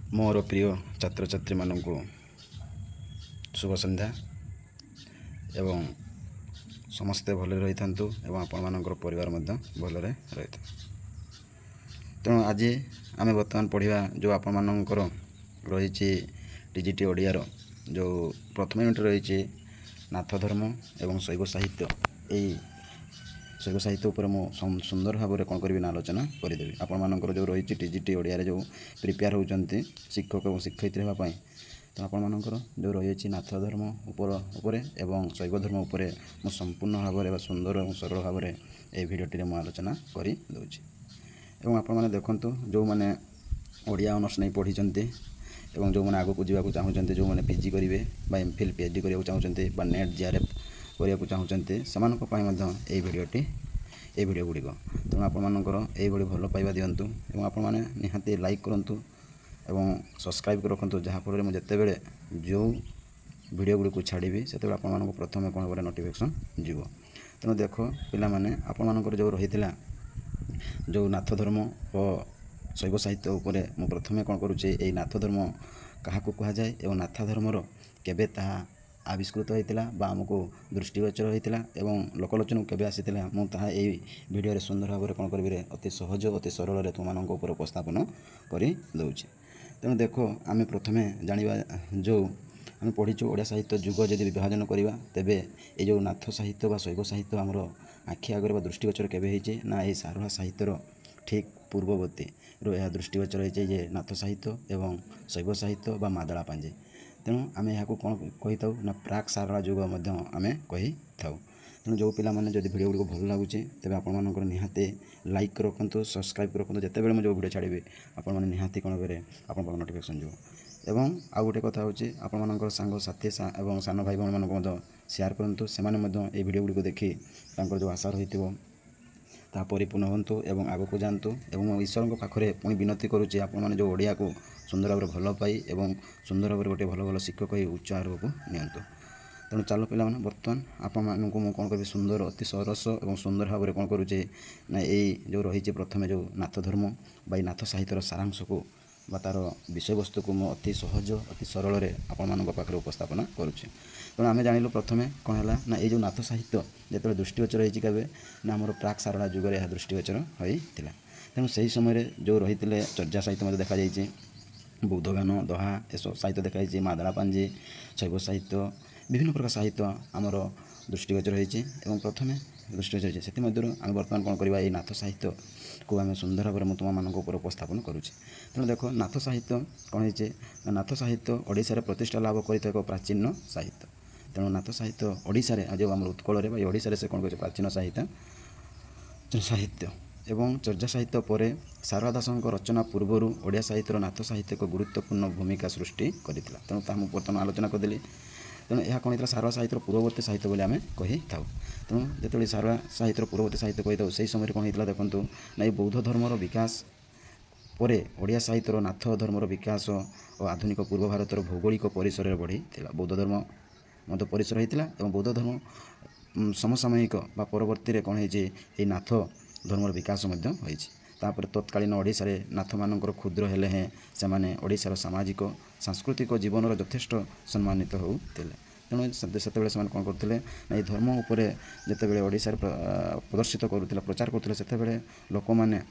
मोर प्रिय छात्र छात्री मानक शुभ संध्या एवं समस्ते भले रही था एवं आपण मानकर परिवार भल रही था। तेणु आज आम बर्तमान पढ़ा जो आपण मानकर रही टीजीटी ओडियार जो प्रथम यूनिट रही नाथ धर्म एवं शैव साहित्य यही शैव साहित्य उपर मु सुंदर भाव में कौन करी आलोचना करदेवी। आपण मानकर जो रही टीजीटी ओडिया जो प्रिपेयर होती शिक्षक और शिक्षयित्री होगापाई तो आपण मानकर जो रही नाथ धर्म उपर एवं शैव धर्म उपर मु संपूर्ण भाव में सुंदर और सरल भाव में ये भिडटी में आलोचना कर दूची। एवं आपण मैंने देखु जो मैंने ओडिया ऑनर्स नहीं पढ़ी एवं जो मैंने आगक जावाक चाहते जो मैंने पीजी करेंगे एमफिल पीएचडी करने चाहते नेट जीआरएफ करने चाहते से भिडटी ये भिड गुड़िक तेणु आपर ये भल पाइबा दिंतु और आपण मैंने निहाती लाइक करूँ एवं सब्सक्राइब कर रखु जहाँफल मुझे जितेबले जो भिड गुड़ी छाड़ी से आप प्रथम कौन भाव नोटिफिकेशन जीव। तेणु देख पाने आपर जो रही जो नाथ धर्म और शैव साहित्य उपर मु प्रथमे कौन करुचे ये नाथ धर्म क्या कहुए एवं नाथ धर्मर केबे ताहा आविष्कृत होता आमको दृष्टिगोचर होता एवं लोकलोचन केबे आसीथिला मु ताहा एई वीडियो सुंदर भाव में कौन करी अति सहज अति सरल तुम उपस्थापन कर दौचे। तेणु देख आम प्रथमे जाना जो आम पढ़ीचु ओडिया साहित्य जुग जदि विभाजन करवा तेबे ये जो नाथ साहित्य व शैव साहित्य आमर आखि आगे दृष्टिगोचर केबे होइचे ना ये सारवा साहित्यर ठीक पूर्ववर्ती यह दृष्टिगोचर होइचे नाथ साहित्य एवं शैव साहित्य व मादला पांजे। तेणु आम यहाँ कौन कही था ना प्राक सारला जुग आम कही था। तेणु जो पिला माने जदि वीडियो गुड़ी भल लगुचे तेज आपंकर निहाती लाइक रखु सब्सक्राइब रखु जितेबाला मुझे वीडियो छाड़ी आपण निहाती कौन भाई आप नोटिफिकेशन जो एवं आउ गोटे कथा होची आपंकर सांग साथी एवं सान भाई भाई मानक शेयर करूँ से वीडियो गुड़ी देखी जो आशा रही ता परिपूर्ण हूँ एवं आग को जातु एवं ईश्वर पाखे पुणी विनती करुच्चे आपण जो ओडिया को सुंदर भाव भल पाई एवं सुंदर भाव गोटे भल भल शिक्षक ही उच्च आरोप को नियंतु। तेणु चलो पिला बर्तमान आपण को कौन करी सुंदर अति सरस और सुंदर भाव में कौन करुचे ना यही जो रही प्रथम जो नाथ धर्म बा नाथ साहित्यर सारांश को बा तार विषय वस्तु को मुझे अति सहज अति सरल आपण पाखे उपस्थापन करुचे। तेणु आम जानिलु प्रथमे कौन है ना ये जो नाथ साहित्य जो दृष्टिगोचर होती केवे ना आम प्राक सारला जुगर यह दृष्टिगोचर होता। तेणु से समय जो रही चर्चा साहित्य देखा जाइए बौद्ध गान दोहा ये साहित्य देखाई मादला पांजी शैव साहित्य विभिन्न प्रकार साहित्य आमर दृष्टिगोचर होती प्रथमे दृष्टिगोचर होती से आम बर्तमान कौन करवा ये नाथ साहित्य को आम सुंदर भाव में तुम मान उपस्थापन करुचे। तेणु देख नाथ साहित्य कौन है नाथ साहित्य ओडिशा प्रतिष्ठा लाभ कर एक प्राचीन साहित्य। तेणु नाथ साहित्य ओडिशा जो आम उत्कल ओडिशा से कौन कर प्राचीन साहित्य एवं चर्चा साहित्य पर सारला दासों रचना पूर्वर ओडिया साहित्यर नाथ साहित्य एक गुरुत्वपूर्ण भूमिका सृष्टि करता। तेणु ताकू बर्तमान आलोचना करदेली। तेणु यह कौन था सारवा साहित्यर पूर्ववर्ती साहित्य बोली आम कही था। तेणु जो सारवा साहित्यर पूर्ववर्ती साहित्य कही था से समय कौन होता देखूँ ना ये बौद्ध धर्मर विकास पर ओडिया साहित्यर नाथ धर्मर विकास और आधुनिक पूर्व भारतर भौगोलिक परिसर में बढ़ी बौद्ध धर्म मत परिसर होता और बौद्ध धर्म समसामयिक परवर्ती कौन है नाथ धर्मर विकास होपर तत्कालीन ओडिशा रे नाथ मानकर क्षुद्र हेले हैं से ओडिशार सामाजिक सांस्कृतिक जीवन यथेष्ट सम्मानित होते। तेणु से कौन करते ना धर्म उपर जिते ओडिशा प्रदर्शित करूला प्रचार करुले से लोक मैंने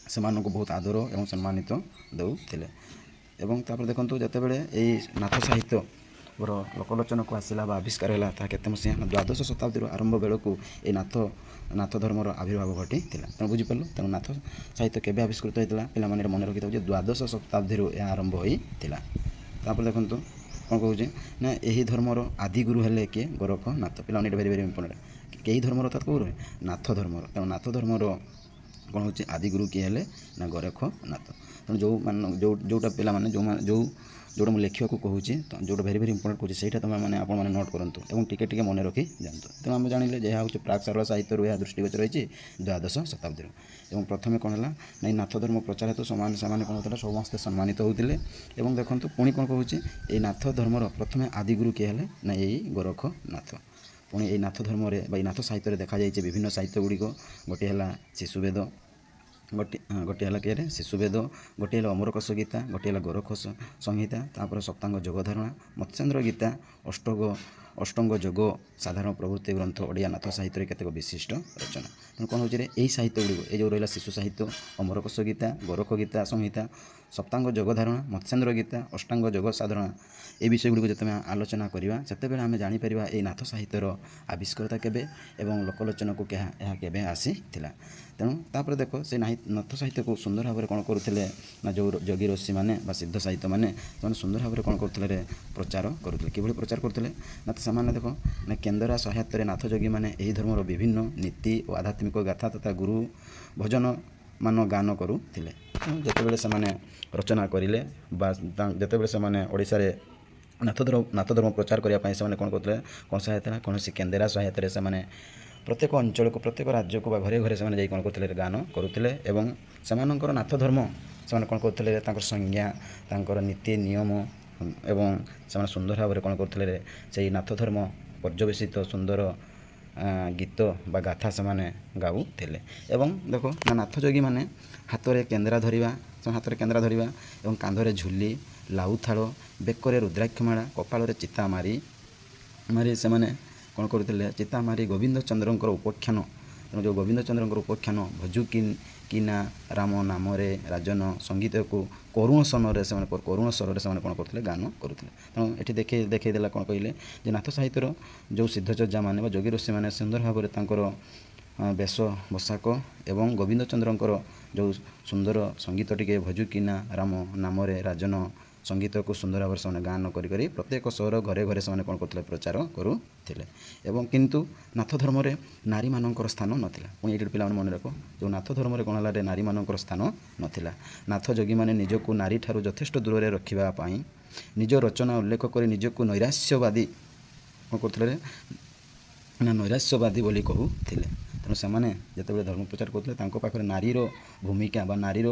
से बहुत आदर और सम्मानित दौले। देखो जितेबाला यही नाथ साहित्य लोकलोचन को आसला आविष्कार है केत मसीहा द्वादश शताब्दी आरंभ बेलू ये नाथ धर्मर आविर्भाव घटी तेणु बुझीपार। तेणु नाथ साहित्य केबे आविष्कृत होता पे मन रखी था द्वादश शताब्दी यह आरंभ होता। देखूँ कौन कहे ना यही धर्मर आदिगुरु हेले किए गोरखनाथ पे भेरी भेरी इंपोर्टेंट कई धर्मर अर्थात कौर नाथ धर्मर। तेणु नाथ धर्मर कौन हो आदिगुरु किए हेले ना गोरखनाथ। तेणु जोटा पिला जो जोटा मुझे लिखा कहूँ जो भेरी भेरी इंपोर्टेंट कहूँ से मैंने नोट करूँ और टिके मन रखी जातु। तेणु आम जानिले यह हूँ प्राक सारला साहित्य यह दृष्टिगोचर होती द्वादश शताब्दी और प्रथमे कौन है ना नाथ धर्म प्रचार हेतु सामान कौन होता समस्ते सम्मानित होते। देखो पुणी कौन कहूँ ये नाथ धर्मर प्रथमे आदिगुरु किए हेले ना यही गोरखनाथ। पुणी ये नाथ धर्म नाथ साहित्य देखा जाइए विभिन्न साहित्य गुड़िक गोटे है शिशुवेद ଗୋଟିଏ ହେଲା କିଏରେ ଶିଶୁବେଦ, ଗୋଟିଏ ହେଲା ଅମରକୋଷ ଗୀତା, ଗୋଟିଏ ହେଲା ଗୋରଖ ସଂହିତା, ତାପରେ ସପ୍ତାଙ୍ଗ ଯୋଗଧାରଣା, ମତ୍ସ୍ୟେନ୍ଦ୍ର ଗୀତା, ଅଷ୍ଟଙ୍ଗ ଯୋଗ, ସାଧାରଣ ପ୍ରଭୃତି ଗ୍ରନ୍ଥ ଓଡ଼ିଆ ନାଥ ସାହିତ୍ୟରେ କେତେକ ବିଶିଷ୍ଟ ରଚନା। ତେଣୁ କ'ଣ ହେଉଛି ଏଇ ସାହିତ୍ୟ ଗୁଡ଼ିକ, ଏ ଯେଉଁ ରହିଲା ଶିଶୁ ସାହିତ୍ୟ, ଅମରକୋଷ ଗୀତା, ଗୋରଖ ଗୀତା ସଂହିତା, ସପ୍ତାଙ୍ଗ ଯୋଗଧାରଣା, ମତ୍ସ୍ୟେନ୍ଦ୍ର ଗୀତା, ଅଷ୍ଟାଙ୍ଗ ଯୋଗ ସାଧାରଣ, এই বিষয়ଗୁଡ଼ିକୁ ଯେତେବେଳେ ଆଲୋଚନା କରିବା ସେତେବେଳେ ଆମେ ଜାଣିପାରିବା ଏଇ ନାଥ ସାହିତ୍ୟର ଆବିଷ୍କୃତ କେବେ ଏବଂ ଲୋକଲୋଚନକୁ ଏହା କେବେ ଆସିଥିଲା। ତେଣୁ ତାପରେ ଦେଖ ସେ ନାଥ ସାହିତ୍ୟକୁ ସୁନ୍ଦର ଭାବରେ କ'ଣ କରୁଥିଲେ ନା ଯେଉଁ ଯୋଗୀ ଋଷିମାନେ ବା ସିଦ୍ଧ ସାହିତ୍ୟମାନେ ସେମାନେ ସୁନ୍ଦର ଭାବରେ କ'ଣ କରୁଥିଲେ ପ୍ରଚାର କରୁଥିଲେ। କିଭଳି ପ୍ରଚାର କରୁଥିଲେ ନା ସେମାନେ ଦେଖ ନା କେନ୍ଦରା ସହାୟତାରେ ନାଥ ଯୋଗୀମାନେ ଏହି ଧର୍ମର ବିଭିନ୍ନ ନୀତି ଓ ଆଧ୍ୟାତ୍ମିକ ଗାଥା ତଥା ଗୁରୁ ଭଜନ ମାନ ଗାନ କରୁଥିଲେ। ଯେତେବେଳେ ସେମାନେ ରଚନା କରିଲେ ବା ଯେତେବେଳେ ସେମାନେ ଓଡ଼ିଶାରେ ନାଥ ଧର୍ମ ପ୍ରଚାର କରିବା ପାଇଁ ସେମାନେ କ'ଣ କରୁଥିଲେ, କ'ଣ ସହାୟତା କୌଣସି କେନ୍ଦେରା ସହାୟତାରେ ସେମାନେ ପ୍ରତ୍ୟେକ ଅଞ୍ଚଳକୁ ପ୍ରତ୍ୟେକ ରାଜ୍ୟକୁ ବା ଘରେ ଘରେ ସେମାନେ ଯାଇ କ'ଣ କରୁଥିଲେ ଗାନ କରୁଥିଲେ ଏବଂ ସେମାନଙ୍କର ନାଥ ଧର୍ମ ସେମାନେ କ'ଣ କରୁଥିଲେ ତାଙ୍କର ସଂଜ୍ଞା ତାଙ୍କର ନୀତି ନିୟମ ଏବଂ ସେମାନେ ସୁନ୍ଦର ଭାବରେ କ'ଣ କରୁଥିଲେ ସେଇ ନାଥ ଧର୍ମ ପର୍ଯ୍ୟବେସିତ ସୁନ୍ଦର ଗୀତ ବା ଗାଥା ସେମାନେ ଗାଉଥିଲେ। ଏବଂ ଦେଖ ନାଥ ଯୋଗୀମାନେ ହାତରେ କେନ୍ଦ୍ରା ଧରିବା ଏବଂ କାନ୍ଧରେ ଝୁଲି ଲାଉଥାଳ ବେକରେ ରୁଦ୍ରାକ୍ଷମାଳା କପାଳରେ ଚିତା ମାରି ସେମାନେ କ'ଣ କରୁଥିଲେ ଚିତା ମାରି ଗୋବିନ୍ଦ ଚନ୍ଦ୍ରଙ୍କର ଉପାଖ୍ୟାନ, ତେଣୁ ଯେଉଁ ଗୋବିନ୍ଦ ଚନ୍ଦ୍ରଙ୍କର ଉପାଖ୍ୟାନ ଭଜୁ କିନା ରାମ ନାମରେ ରାଜନ ସଙ୍ଗୀତକୁ କରୁଣ ସ୍ୱରରେ ସେମାନେ କ'ଣ କରୁଥିଲେ ଗାନ କରୁଥିଲେ। ତେଣୁ ଏଠି ଦେଖେଇ ଦେଲା କ'ଣ କହିଲେ ଯେ ନାଥ ସାହିତ୍ୟର ଯେଉଁ ସିଦ୍ଧଚର୍ଯ୍ୟାମାନେ ବା ଯୋଗୀ ଋଷିମାନେ ସୁନ୍ଦର ଭାବରେ ତାଙ୍କର ବେଶ ପୋଷାକ ଏବଂ ଗୋବିନ୍ଦ ଚନ୍ଦ୍ରଙ୍କର ଯେଉଁ ସୁନ୍ଦର ସଙ୍ଗୀତ ଟିକେ ଭଜୁ କିନା ରାମ ନାମରେ ରାଜନ ସଙ୍ଗୀତକୁ ସୁନ୍ଦର ଭାବରେ ସେମାନେ ଗାନ କରି ପ୍ରତ୍ୟେକ ସହର ଘରେ ଘରେ ସେମାନେ କ'ଣ କରୁଥିଲେ ପ୍ରଚାର କରୁଥିଲେ। ଏବଂ କିନ୍ତୁ ନାଥ ଧର୍ମରେ ନାରୀମାନଙ୍କର ସ୍ଥାନ ନଥିଲା। ପୁଣି ଏଇଠି ପିଲାମାନେ ମନେ ରଖ ଯେଉଁ ନାଥ ଧର୍ମରେ କ'ଣ ହେଲା ନାରୀମାନଙ୍କର ସ୍ଥାନ ନଥିଲା। ନାଥ ଯୋଗୀମାନେ ନିଜକୁ ନାରୀଠାରୁ ଯଥେଷ୍ଟ ଦୂରରେ ରଖିବା ପାଇଁ ନିଜ ରଚନା ଉଲ୍ଲେଖ କରି ନିଜକୁ ନୈରାଶ୍ୟବାଦୀ କ'ଣ କରୁଥିଲେ ନା ନୈରାଶ୍ୟବାଦୀ ବୋଲି କହୁଥିଲେ। ତେଣୁ ସେମାନେ ଯେତେବେଳେ ଧର୍ମ ପ୍ରଚାର କରୁଥିଲେ ତାଙ୍କ ପାଖରେ ନାରୀର ଭୂମିକା ବା ନାରୀର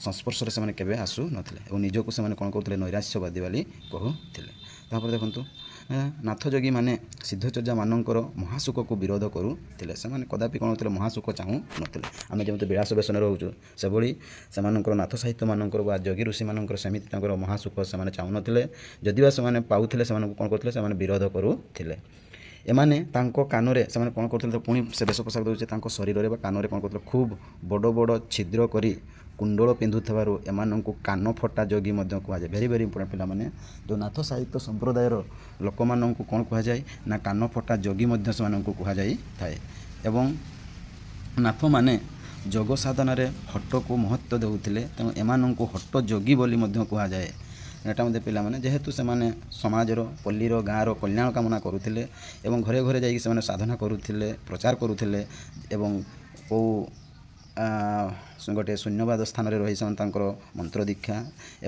ସଂସ୍ପର୍ଶରେ ସେମାନେ କେବେ ଆସୁନଥିଲେ ଏବଂ ନିଜକୁ ସେମାନେ କ'ଣ କହୁଥିଲେ ନୈରାଶ୍ୟବାଦୀ ବୋଲି କହୁଥିଲେ। ତାପରେ ଦେଖନ୍ତୁ ନାଥ ଯୋଗୀମାନେ ସିଦ୍ଧଚର୍ଯ୍ୟାମାନଙ୍କର ମହାସୁଖକୁ ବିରୋଧ କରୁଥିଲେ। ସେମାନେ କଦାପି କ'ଣ ହେଉଥିଲେ ମହାସୁଖ ଚାହୁଁନଥିଲେ। ଆମେ ଯେମିତି ବିଳାସ ବେଶନରେ ରହୁଛୁ ସେଭଳି ସେମାନଙ୍କର ନାଥ ସାହିତ୍ୟମାନଙ୍କର ବା ଯୋଗୀ ଋଷିମାନଙ୍କର ସେମିତି ତାଙ୍କର ମହାସୁଖ ସେମାନେ ଚାହୁଁନଥିଲେ। ଯଦିବା ସେମାନେ ପାଉଥିଲେ ସେମାନଙ୍କୁ କ'ଣ କରୁଥିଲେ ସେମାନେ ବିରୋଧ କରୁଥିଲେ। ଏମାନେ ତାଙ୍କ କାନରେ ସେମାନେ କ'ଣ କରୁଥିଲେ ପୁଣି ସେ ବେଶ ପୋଷାକ ଦେଉଛି ତାଙ୍କ ଶରୀରରେ ବା କାନରେ କ'ଣ କରୁଥିଲେ ଖୁବ୍ ବଡ଼ ବଡ଼ ଛିଦ୍ର କରି କୁଣ୍ଡଳ ପିନ୍ଧୁଥିବାରୁ ଏମାନଙ୍କୁ କାନ ଫଟା ଯୋଗୀ ମଧ୍ୟ କୁହାଯାଏ। ଭେରି ଭେରି ଇମ୍ପୋର୍ଟାଣ୍ଟ ପିଲାମାନେ ଯେଉଁ ନାଥ ସାହିତ୍ୟ ସମ୍ପ୍ରଦାୟର ଲୋକମାନଙ୍କୁ କ'ଣ କୁହାଯାଏ ନା କାନ ଫଟା ଯୋଗୀ ମଧ୍ୟ ସେମାନଙ୍କୁ କୁହାଯାଇଥାଏ। ଏବଂ ନାଥମାନେ ଯୋଗ ସାଧନାରେ ହଟକୁ ମହତ୍ତ୍ୱ ଦେଉଥିଲେ ତେଣୁ ଏମାନଙ୍କୁ ହଟ ଯୋଗୀ ବୋଲି ମଧ୍ୟ କୁହାଯାଏ। ଏଟା ମଧ୍ୟ ପିଲାମାନେ ଯେହେତୁ ସେମାନେ ସମାଜର ପଲ୍ଲୀର ଗାଁର କଲ୍ୟାଣ କାମନା କରୁଥିଲେ ଏବଂ ଘରେ ଘରେ ଯାଇକି ସେମାନେ ସାଧନା କରୁଥିଲେ ପ୍ରଚାର କରୁଥିଲେ ଏବଂ କେଉଁ ଗୋଟିଏ ଶୂନ୍ୟବାଦ ସ୍ଥାନରେ ରହି ସେମାନେ ତାଙ୍କର ମନ୍ତ୍ର ଦୀକ୍ଷା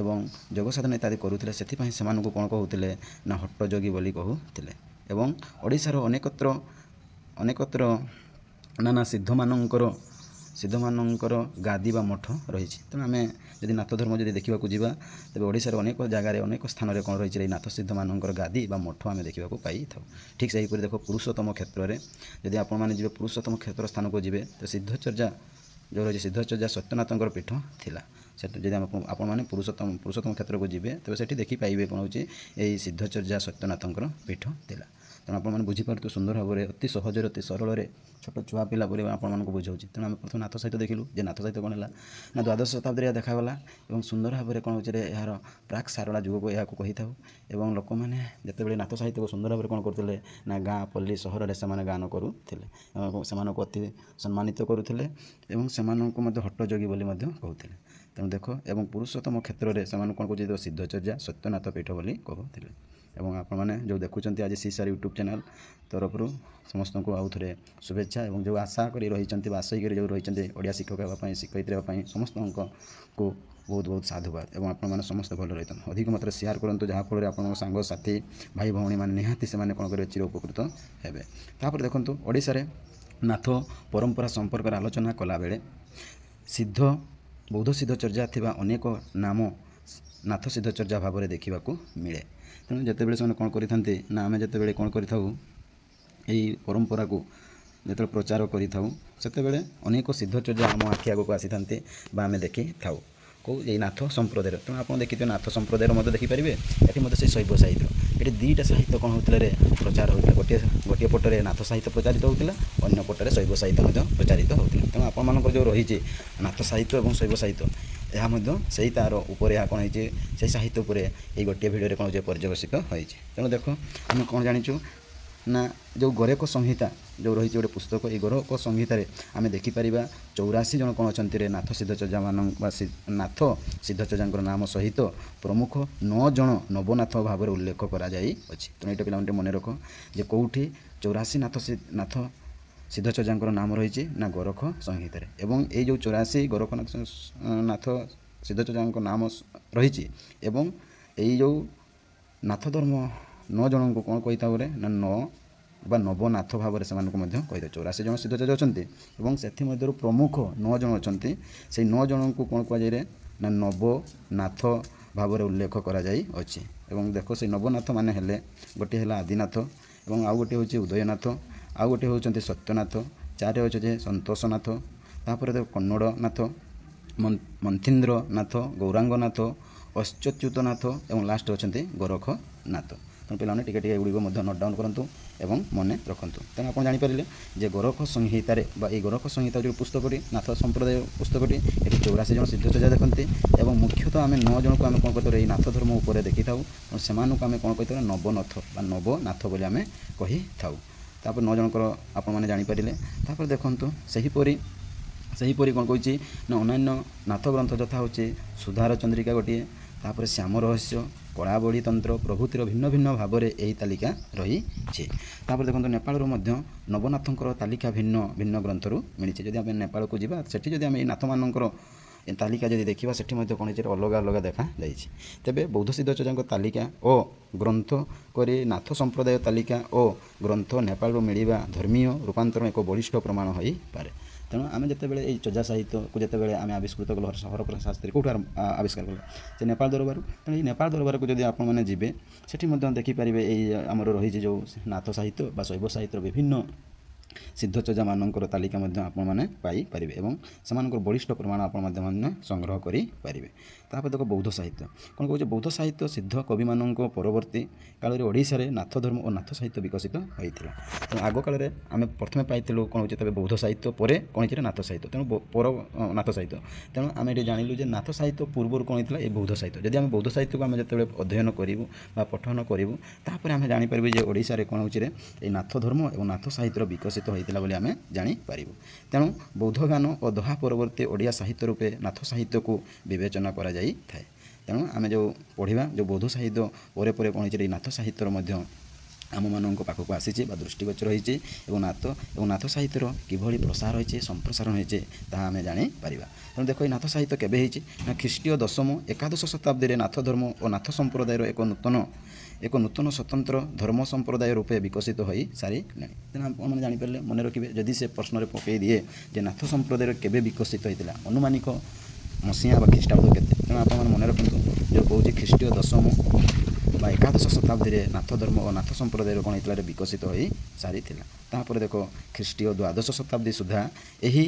ଏବଂ ଯୋଗ ସାଧନା ଇତ୍ୟାଦି କରୁଥିଲେ। ସେଥିପାଇଁ ସେମାନଙ୍କୁ କ'ଣ କହୁଥିଲେ ନା ହଟ୍ଟ ଯୋଗୀ ବୋଲି କହୁଥିଲେ। ଏବଂ ଓଡ଼ିଶାର ଅନେକତ୍ର ନାନା ସିଦ୍ଧମାନଙ୍କର ଗାଦି ବା ମଠ ରହିଛି। ତେଣୁ ଆମେ ଯଦି ନାଥ ଧର୍ମ ଯଦି ଦେଖିବାକୁ ଯିବା ତେବେ ଓଡ଼ିଶାର ଅନେକ ଜାଗାରେ ଅନେକ ସ୍ଥାନରେ କ'ଣ ରହିଛି ଏଇ ନାଥ ସିଦ୍ଧମାନଙ୍କର ଗାଦି ବା ମଠ ଆମେ ଦେଖିବାକୁ ପାଇଥାଉ। ଠିକ୍ ସେହିପରି ଦେଖ ପୁରୁଷୋତ୍ତମ କ୍ଷେତ୍ରରେ ଯଦି ଆପଣମାନେ ଯିବେ ପୁରୁଷୋତ୍ତମ କ୍ଷେତ୍ର ସ୍ଥାନକୁ ଯିବେ ତ ସିଦ୍ଧଚର୍ଯ୍ୟା ଯେଉଁ ରହିଛି ସିଦ୍ଧଚର୍ଯ୍ୟା ସତ୍ୟନାଥଙ୍କର ପୀଠ ଥିଲା। ସେଠି ଯଦି ଆପଣମାନେ ପୁରୁଷୋତ୍ତମ କ୍ଷେତ୍ରକୁ ଯିବେ ତେବେ ସେଠି ଦେଖିପାରିବେ କ'ଣ ହେଉଛି ଏଇ ସିଦ୍ଧଚର୍ଯ୍ୟା ସତ୍ୟନାଥଙ୍କର ପୀଠ ଥିଲା। ତେଣୁ ଆପଣମାନେ ବୁଝିପାରୁଥିବେ ସୁନ୍ଦର ଭାବରେ ଅତି ସହଜରେ ଅତି ସରଳରେ ଛୋଟ ଛୁଆ ପିଲା ପରି ଆପଣମାନଙ୍କୁ ବୁଝାଉଛି। ତେଣୁ ଆମେ ପ୍ରଥମେ ନାଥ ସାହିତ୍ୟ ଦେଖିଲୁ ଯେ ନାଥ ସାହିତ୍ୟ କ'ଣ ହେଲା ନା ଦ୍ୱାଦଶ ଶତାବ୍ଦୀରେ ଦେଖାଗଲା ଏବଂ ସୁନ୍ଦର ଭାବରେ କ'ଣ ହେଉଛି ଏହାର ପ୍ରାକ୍ ସାରଳା ଯୁଗକୁ ଏହାକୁ କହିଥାଉ। ଏବଂ ଲୋକମାନେ ଯେତେବେଳେ ନାଥ ସାହିତ୍ୟକୁ ସୁନ୍ଦର ଭାବରେ କ'ଣ କରୁଥିଲେ ନା ଗାଁ ପଲ୍ଲୀ ସହରରେ ସେମାନେ ଗାନ କରୁଥିଲେ ଏବଂ ସେମାନଙ୍କୁ ଅତି ସମ୍ମାନିତ କରୁଥିଲେ ଏବଂ ସେମାନଙ୍କୁ ମଧ୍ୟ ହଟ୍ଟ ଯୋଗୀ ବୋଲି ମଧ୍ୟ କହୁଥିଲେ। ତେଣୁ ଦେଖ ଏବଂ ପୁରୁଷୋତ୍ତମ କ୍ଷେତ୍ରରେ ସେମାନଙ୍କୁ କ'ଣ କହୁଛି ସିଦ୍ଧଚର୍ଯ୍ୟା ସତ୍ୟନାଥ ପୀଠ ବୋଲି କହୁଥିଲେ। ଏବଂ ଆପଣମାନେ ଯେଉଁ ଦେଖୁଛନ୍ତି ଆଜି CSR ୟୁଟ୍ୟୁବ୍ ଚ୍ୟାନେଲ୍ ତରଫରୁ ସମସ୍ତଙ୍କୁ ଆଉ ଥରେ ଶୁଭେଚ୍ଛା ଏବଂ ଯେଉଁ ଆଶା କରି ରହିଛନ୍ତି ବା ଆଶଇକରି ଯେଉଁ ରହିଛନ୍ତି ଓଡ଼ିଆ ଶିକ୍ଷକ ହେବା ପାଇଁ ଶିକ୍ଷୟିତ୍ରୀ ହେବା ପାଇଁ ସମସ୍ତଙ୍କୁ ବହୁତ ବହୁତ ସାଧୁବାଦ ଏବଂ ଆପଣମାନେ ସମସ୍ତେ ଭଲ ରହିଥାନ୍ତୁ। ଅଧିକ ମାତ୍ରାରେ ସେୟାର କରନ୍ତୁ ଯାହାଫଳରେ ଆପଣଙ୍କ ସାଙ୍ଗସାଥି ଭାଇ ଭଉଣୀମାନେ ନିହାତି ସେମାନେ କ'ଣ କରିବେ ଚିର ଉପକୃତ ହେବେ। ତାପରେ ଦେଖନ୍ତୁ ଓଡ଼ିଶାରେ ନାଥ ପରମ୍ପରା ସମ୍ପର୍କରେ ଆଲୋଚନା କଲାବେଳେ ବୌଦ୍ଧ ସିଦ୍ଧଚର୍ଯ୍ୟା ଥିବା ଅନେକ ନାମ ନାଥ ସିଦ୍ଧଚର୍ଯ୍ୟା ଭାବରେ ଦେଖିବାକୁ ମିଳେ। ତେଣୁ ଯେତେବେଳେ ସେମାନେ କ'ଣ କରିଥାନ୍ତି ନା ଆମେ ଯେତେବେଳେ କ'ଣ କରିଥାଉ ଏହି ପରମ୍ପରାକୁ ଯେତେବେଳେ ପ୍ରଚାର କରିଥାଉ ସେତେବେଳେ ଅନେକ ସିଦ୍ଧଚର୍ଯ୍ୟା ଆମ ଆଖି ଆଗକୁ ଆସିଥାନ୍ତି ବା ଆମେ ଦେଖିଥାଉ କେଉଁ ଏଇ ନାଥ ସମ୍ପ୍ରଦାୟର। ତେଣୁ ଆପଣ ଦେଖିଥିବେ ନାଥ ସମ୍ପ୍ରଦାୟର ମଧ୍ୟ ଦେଖିପାରିବେ। ଏଠି ମଧ୍ୟ ସେ ଶୈବ ସାହିତ୍ୟ, ଏଠି ଦୁଇଟା ସାହିତ୍ୟ କ'ଣ ହେଉଥିଲା ପ୍ରଚାର ହେଉଥିଲା। ଗୋଟିଏ ପଟରେ ନାଥ ସାହିତ୍ୟ ପ୍ରଚାରିତ ହେଉଥିଲା, ଅନ୍ୟ ପଟରେ ଶୈବ ସାହିତ୍ୟ ମଧ୍ୟ ପ୍ରଚାରିତ ହେଉଥିଲା। ତେଣୁ ଆପଣମାନଙ୍କର ଯେଉଁ ରହିଛି ନାଥ ସାହିତ୍ୟ ଏବଂ ଶୈବ ସାହିତ୍ୟ, ଏହା ମଧ୍ୟ ସେଇ ତା'ର ଉପରେ ଏହା କ'ଣ ହେଇଛି, ସେଇ ସାହିତ୍ୟ ଉପରେ ଏଇ ଗୋଟିଏ ଭିଡ଼ିଓରେ କ'ଣ ହେଉଛି ପର୍ଯ୍ୟବେସିତ ହୋଇଛି। ତେଣୁ ଦେଖ ଆମେ କ'ଣ ଜାଣିଛୁ ନା ଯେଉଁ ଗରେକ ସଂହିତା ଯେଉଁ ରହିଛି ଗୋଟେ ପୁସ୍ତକ, ଏଇ ଗରେକ ସଂହିତାରେ ଆମେ ଦେଖିପାରିବା 84 ଜଣ କ'ଣ ଅଛନ୍ତି ନାଥ ସିଦ୍ଧଚର୍ଯ୍ୟାମାନଙ୍କ ବା ନାଥ ସିଦ୍ଧଚର୍ଯ୍ୟାଙ୍କର ନାମ ସହିତ ପ୍ରମୁଖ 9 ଜଣ ନବନାଥ ଭାବରେ ଉଲ୍ଲେଖ କରାଯାଇଅଛି। ତେଣୁ ଏଇଟା ପିଲାମାନେ ମନେ ରଖ ଯେ କେଉଁଠି 84 ନାଥ ସିଦ୍ଧଚର୍ଯ୍ୟାଙ୍କର ନାମ ରହିଛି ନା ଗୋରଖ ସଂହିତାରେ। ଏବଂ ଏଇ ଯେଉଁ 84 ଗୋରଖନାଥ ନାଥ ସିଦ୍ଧଚର୍ଯ୍ୟାଙ୍କ ନାମ ରହିଛି ଏବଂ ଏଇ ଯେଉଁ ନାଥ ଧର୍ମ 9 ଜଣଙ୍କୁ କ'ଣ କହିଥାଉ ନା 9 ବା ନବନାଥ ଭାବରେ ସେମାନଙ୍କୁ ମଧ୍ୟ କହିଥାଉ। 84 ଜଣ ସିଦ୍ଧଚର୍ଯ୍ୟା ଅଛନ୍ତି ଏବଂ ସେଥିମଧ୍ୟରୁ ପ୍ରମୁଖ 9 ଜଣ ଅଛନ୍ତି। ସେଇ 9 ଜଣଙ୍କୁ କ'ଣ କୁହାଯାଏ ନା ନବନାଥ ଭାବରେ ଉଲ୍ଲେଖ କରାଯାଇଅଛି। ଏବଂ ଦେଖ ସେଇ ନବନାଥ ମାନେ ହେଲେ ଗୋଟିଏ ହେଲା ଆଦିନାଥ ଏବଂ ଆଉ ଗୋଟିଏ ହେଉଛି ଉଦୟନାଥ, ଆଉ ଗୋଟିଏ ହେଉଛନ୍ତି ସତ୍ୟନାଥ, 4 ହେଉଛନ୍ତି ସନ୍ତୋଷନାଥ, ତାପରେ ଦେଖ କନ୍ନଡ଼ନାଥ, ମନ୍ଥୀନ୍ଦ୍ରନାଥ, ଗୌରାଙ୍ଗନାଥ, ଅଚ୍ୟୁତନାଥ ଏବଂ ଲାଷ୍ଟ ଅଛନ୍ତି ଗୋରଖନାଥ। ତେଣୁ ପିଲାମାନେ ଟିକେ ଟିକେ ଏଗୁଡ଼ିକ ମଧ୍ୟ ନୋଟ୍ ଡାଉନ୍ କରନ୍ତୁ ଏବଂ ମନେ ରଖନ୍ତୁ। ତେଣୁ ଆପଣ ଜାଣିପାରିଲେ ଯେ ଗୋରଖ ସଂହିତାରେ ବା ଏହି ଗୋରଖ ସଂହିତା ଯେଉଁ ପୁସ୍ତକଟି ନାଥ ସମ୍ପ୍ରଦାୟ ପୁସ୍ତକଟି, ଏଠି 84 ଜଣ ସିଦ୍ଧଚର୍ଯ୍ୟା ଦେଖନ୍ତି ଏବଂ ମୁଖ୍ୟତଃ ଆମେ 9 ଜଣଙ୍କୁ ଆମେ କ'ଣ କହିଥାଉ ଏଇ ନାଥ ଧର୍ମ ଉପରେ ଦେଖିଥାଉ। ସେମାନଙ୍କୁ ଆମେ କ'ଣ କହିଥାଉ ନବନାଥ ବା ନବନାଥ ବୋଲି ଆମେ କହିଥାଉ। ତାପରେ 9 ଜଣଙ୍କର ଆପଣମାନେ ଜାଣିପାରିଲେ। ତାପରେ ଦେଖନ୍ତୁ ସେହିପରି କ'ଣ କହୁଛି ନା ଅନ୍ୟାନ୍ୟ ନାଥ ଗ୍ରନ୍ଥ ଯଥା ହେଉଛି ସୁଧାର ଚନ୍ଦ୍ରିକା ଗୋଟିଏ, ତାପରେ ଶ୍ୟାମ ରହସ୍ୟ, କଳାବଳୀ ତନ୍ତ୍ର ପ୍ରଭୃତିର ଭିନ୍ନ ଭିନ୍ନ ଭାବରେ ଏହି ତାଲିକା ରହିଛି। ତାପରେ ଦେଖନ୍ତୁ ନେପାଳରୁ ମଧ୍ୟ ନବନାଥଙ୍କର ତାଲିକା ଭିନ୍ନ ଭିନ୍ନ ଗ୍ରନ୍ଥରୁ ମିଳିଛି। ଯଦି ଆମେ ନେପାଳକୁ ଯିବା ସେଠି ଯଦି ଆମେ ଏଇ ନାଥମାନଙ୍କର ତାଲିକା ଯଦି ଦେଖିବା ସେଠି ମଧ୍ୟ କ'ଣ ହେଇଛି ଅଲଗା ଅଲଗା ଦେଖାଯାଇଛି। ତେବେ ବୌଦ୍ଧ ସିଦ୍ଧଚର୍ଯ୍ୟାଙ୍କ ତାଲିକା ଓ ଗ୍ରନ୍ଥ କରି ନାଥ ସମ୍ପ୍ରଦାୟ ତାଲିକା ଓ ଗ୍ରନ୍ଥ ନେପାଳରୁ ମିଳିବା ଧର୍ମୀୟ ରୂପାନ୍ତରଣ ଏକ ବଳିଷ୍ଠ ପ୍ରମାଣ ହୋଇପାରେ। ତେଣୁ ଆମେ ଯେତେବେଳେ ଏଇ ଚର୍ଯ୍ୟା ସାହିତ୍ୟକୁ ଯେତେବେଳେ ଆମେ ଆବିଷ୍କୃତ କଲୁ ହରପ୍ରସାଦ ଶାସ୍ତ୍ରୀ କେଉଁଠୁ ଆବିଷ୍କାର କଲେ ସେ ନେପାଳ ଦରବାରରୁ। ତେଣୁ ଏଇ ନେପାଳ ଦରବାରକୁ ଯଦି ଆପଣମାନେ ଯିବେ ସେଠି ମଧ୍ୟ ଦେଖିପାରିବେ ଏଇ ଆମର ରହିଛି ଯେଉଁ ନାଥ ସାହିତ୍ୟ ବା ଶୈବ ସାହିତ୍ୟର ବିଭିନ୍ନ ସିଦ୍ଧଚର୍ଯ୍ୟାମାନଙ୍କର ତାଲିକା ମଧ୍ୟ ଆପଣମାନେ ପାଇପାରିବେ ଏବଂ ସେମାନଙ୍କର ବଳିଷ୍ଠ ପ୍ରମାଣ ଆପଣ ମଧ୍ୟ ସଂଗ୍ରହ କରିପାରିବେ। ତାପରେ ଦେଖ ବୌଦ୍ଧ ସାହିତ୍ୟ କ'ଣ କହୁଛି, ବୌଦ୍ଧ ସାହିତ୍ୟ ସିଦ୍ଧ କବିମାନଙ୍କ ପରବର୍ତ୍ତୀ କାଳରେ ଓଡ଼ିଶାରେ ନାଥ ଧର୍ମ ଓ ନାଥ ସାହିତ୍ୟ ବିକଶିତ ହୋଇଥିଲା। ତେଣୁ ଆଗ କାଳରେ ଆମେ ପ୍ରଥମେ ପାଇଥିଲୁ କ'ଣ ହେଉଛି ତେବେ ବୌଦ୍ଧ ସାହିତ୍ୟ ପରେ କ'ଣ ହେଇଛି ନାଥ ସାହିତ୍ୟ, ତେଣୁ ନାଥ ସାହିତ୍ୟ। ତେଣୁ ଆମେ ଏଠି ଜାଣିଲୁ ଯେ ନାଥ ସାହିତ୍ୟ ପୂର୍ବରୁ କ'ଣ ହେଇଥିଲା ଏ ବୌଦ୍ଧ ସାହିତ୍ୟ। ଯଦି ଆମେ ବୌଦ୍ଧ ସାହିତ୍ୟକୁ ଆମେ ଯେତେବେଳେ ଅଧ୍ୟୟନ କରିବୁ ବା ପଠନ କରିବୁ ତାପରେ ଆମେ ଜାଣିପାରିବୁ ଯେ ଓଡ଼ିଶାରେ କ'ଣ ହେଉଛି ଏଇ ନାଥ ଧର୍ମ ଏବଂ ନାଥ ସାହିତ୍ୟର ବିକଶିତ ହୋଇଥିଲା ବୋଲି ଆମେ ଜାଣିପାରିବୁ। ତେଣୁ ବୌଦ୍ଧ ଗାନ ଓ ଦୋହା ପରବର୍ତ୍ତୀ ଓଡ଼ିଆ ସାହିତ୍ୟ ରୂପେ ନାଥ ସାହିତ୍ୟକୁ ବିବେଚନା କରାଯାଇଥାଏ। ତେଣୁ ଆମେ ଯେଉଁ ପଢ଼ିବା ଯେଉଁ ବୌଦ୍ଧ ସାହିତ୍ୟ ପରେ ପରେ କ'ଣ ହେଇଛି ଏଇ ନାଥ ସାହିତ୍ୟର ମଧ୍ୟ ଆମମାନଙ୍କ ପାଖକୁ ଆସିଛି ବା ଦୃଷ୍ଟିଗୋଚର ହୋଇଛି ଏବଂ ନାଥ ସାହିତ୍ୟର କିଭଳି ପ୍ରସାର ହୋଇଛି ସମ୍ପ୍ରସାରଣ ହୋଇଛି ତାହା ଆମେ ଜାଣିପାରିବା। ତେଣୁ ଦେଖ ଏଇ ନାଥ ସାହିତ୍ୟ କେବେ ହେଇଛି ନା ଖ୍ରୀଷ୍ଟୀୟ 10ମ ଏକାଦଶ ଶତାବ୍ଦୀରେ ନାଥ ଧର୍ମ ଓ ନାଥ ସମ୍ପ୍ରଦାୟର ଏକ ନୂତନ ସ୍ୱତନ୍ତ୍ର ଧର୍ମ ସମ୍ପ୍ରଦାୟ ରୂପେ ବିକଶିତ ହୋଇସାରିଲାଣି। ତେଣୁ ଆପଣମାନେ ଜାଣିପାରିଲେ ମନେ ରଖିବେ ଯଦି ସେ ପ୍ରଶ୍ନରେ ପକାଇ ଦିଏ ଯେ ନାଥ ସମ୍ପ୍ରଦାୟର କେବେ ବିକଶିତ ହୋଇଥିଲା ଅନୁମାନିକ ମସିହା ବା ଖ୍ରୀଷ୍ଟାବ୍ଦ କେତେ, ତେଣୁ ଆପଣମାନେ ମନେ ରଖନ୍ତୁ ଯେଉଁ କହୁଛି ଖ୍ରୀଷ୍ଟୀୟ 10ମ ବା ଏକାଦଶ ଶତାବ୍ଦୀରେ ନାଥ ଧର୍ମ ଓ ନାଥ ସମ୍ପ୍ରଦାୟର କ'ଣ ହେଇଥିଲା ବିକଶିତ ହୋଇସାରିଥିଲା। ତାପରେ ଦେଖ ଖ୍ରୀଷ୍ଟୀୟ 12ଶ ଶତାବ୍ଦୀ ସୁଦ୍ଧା ଏହି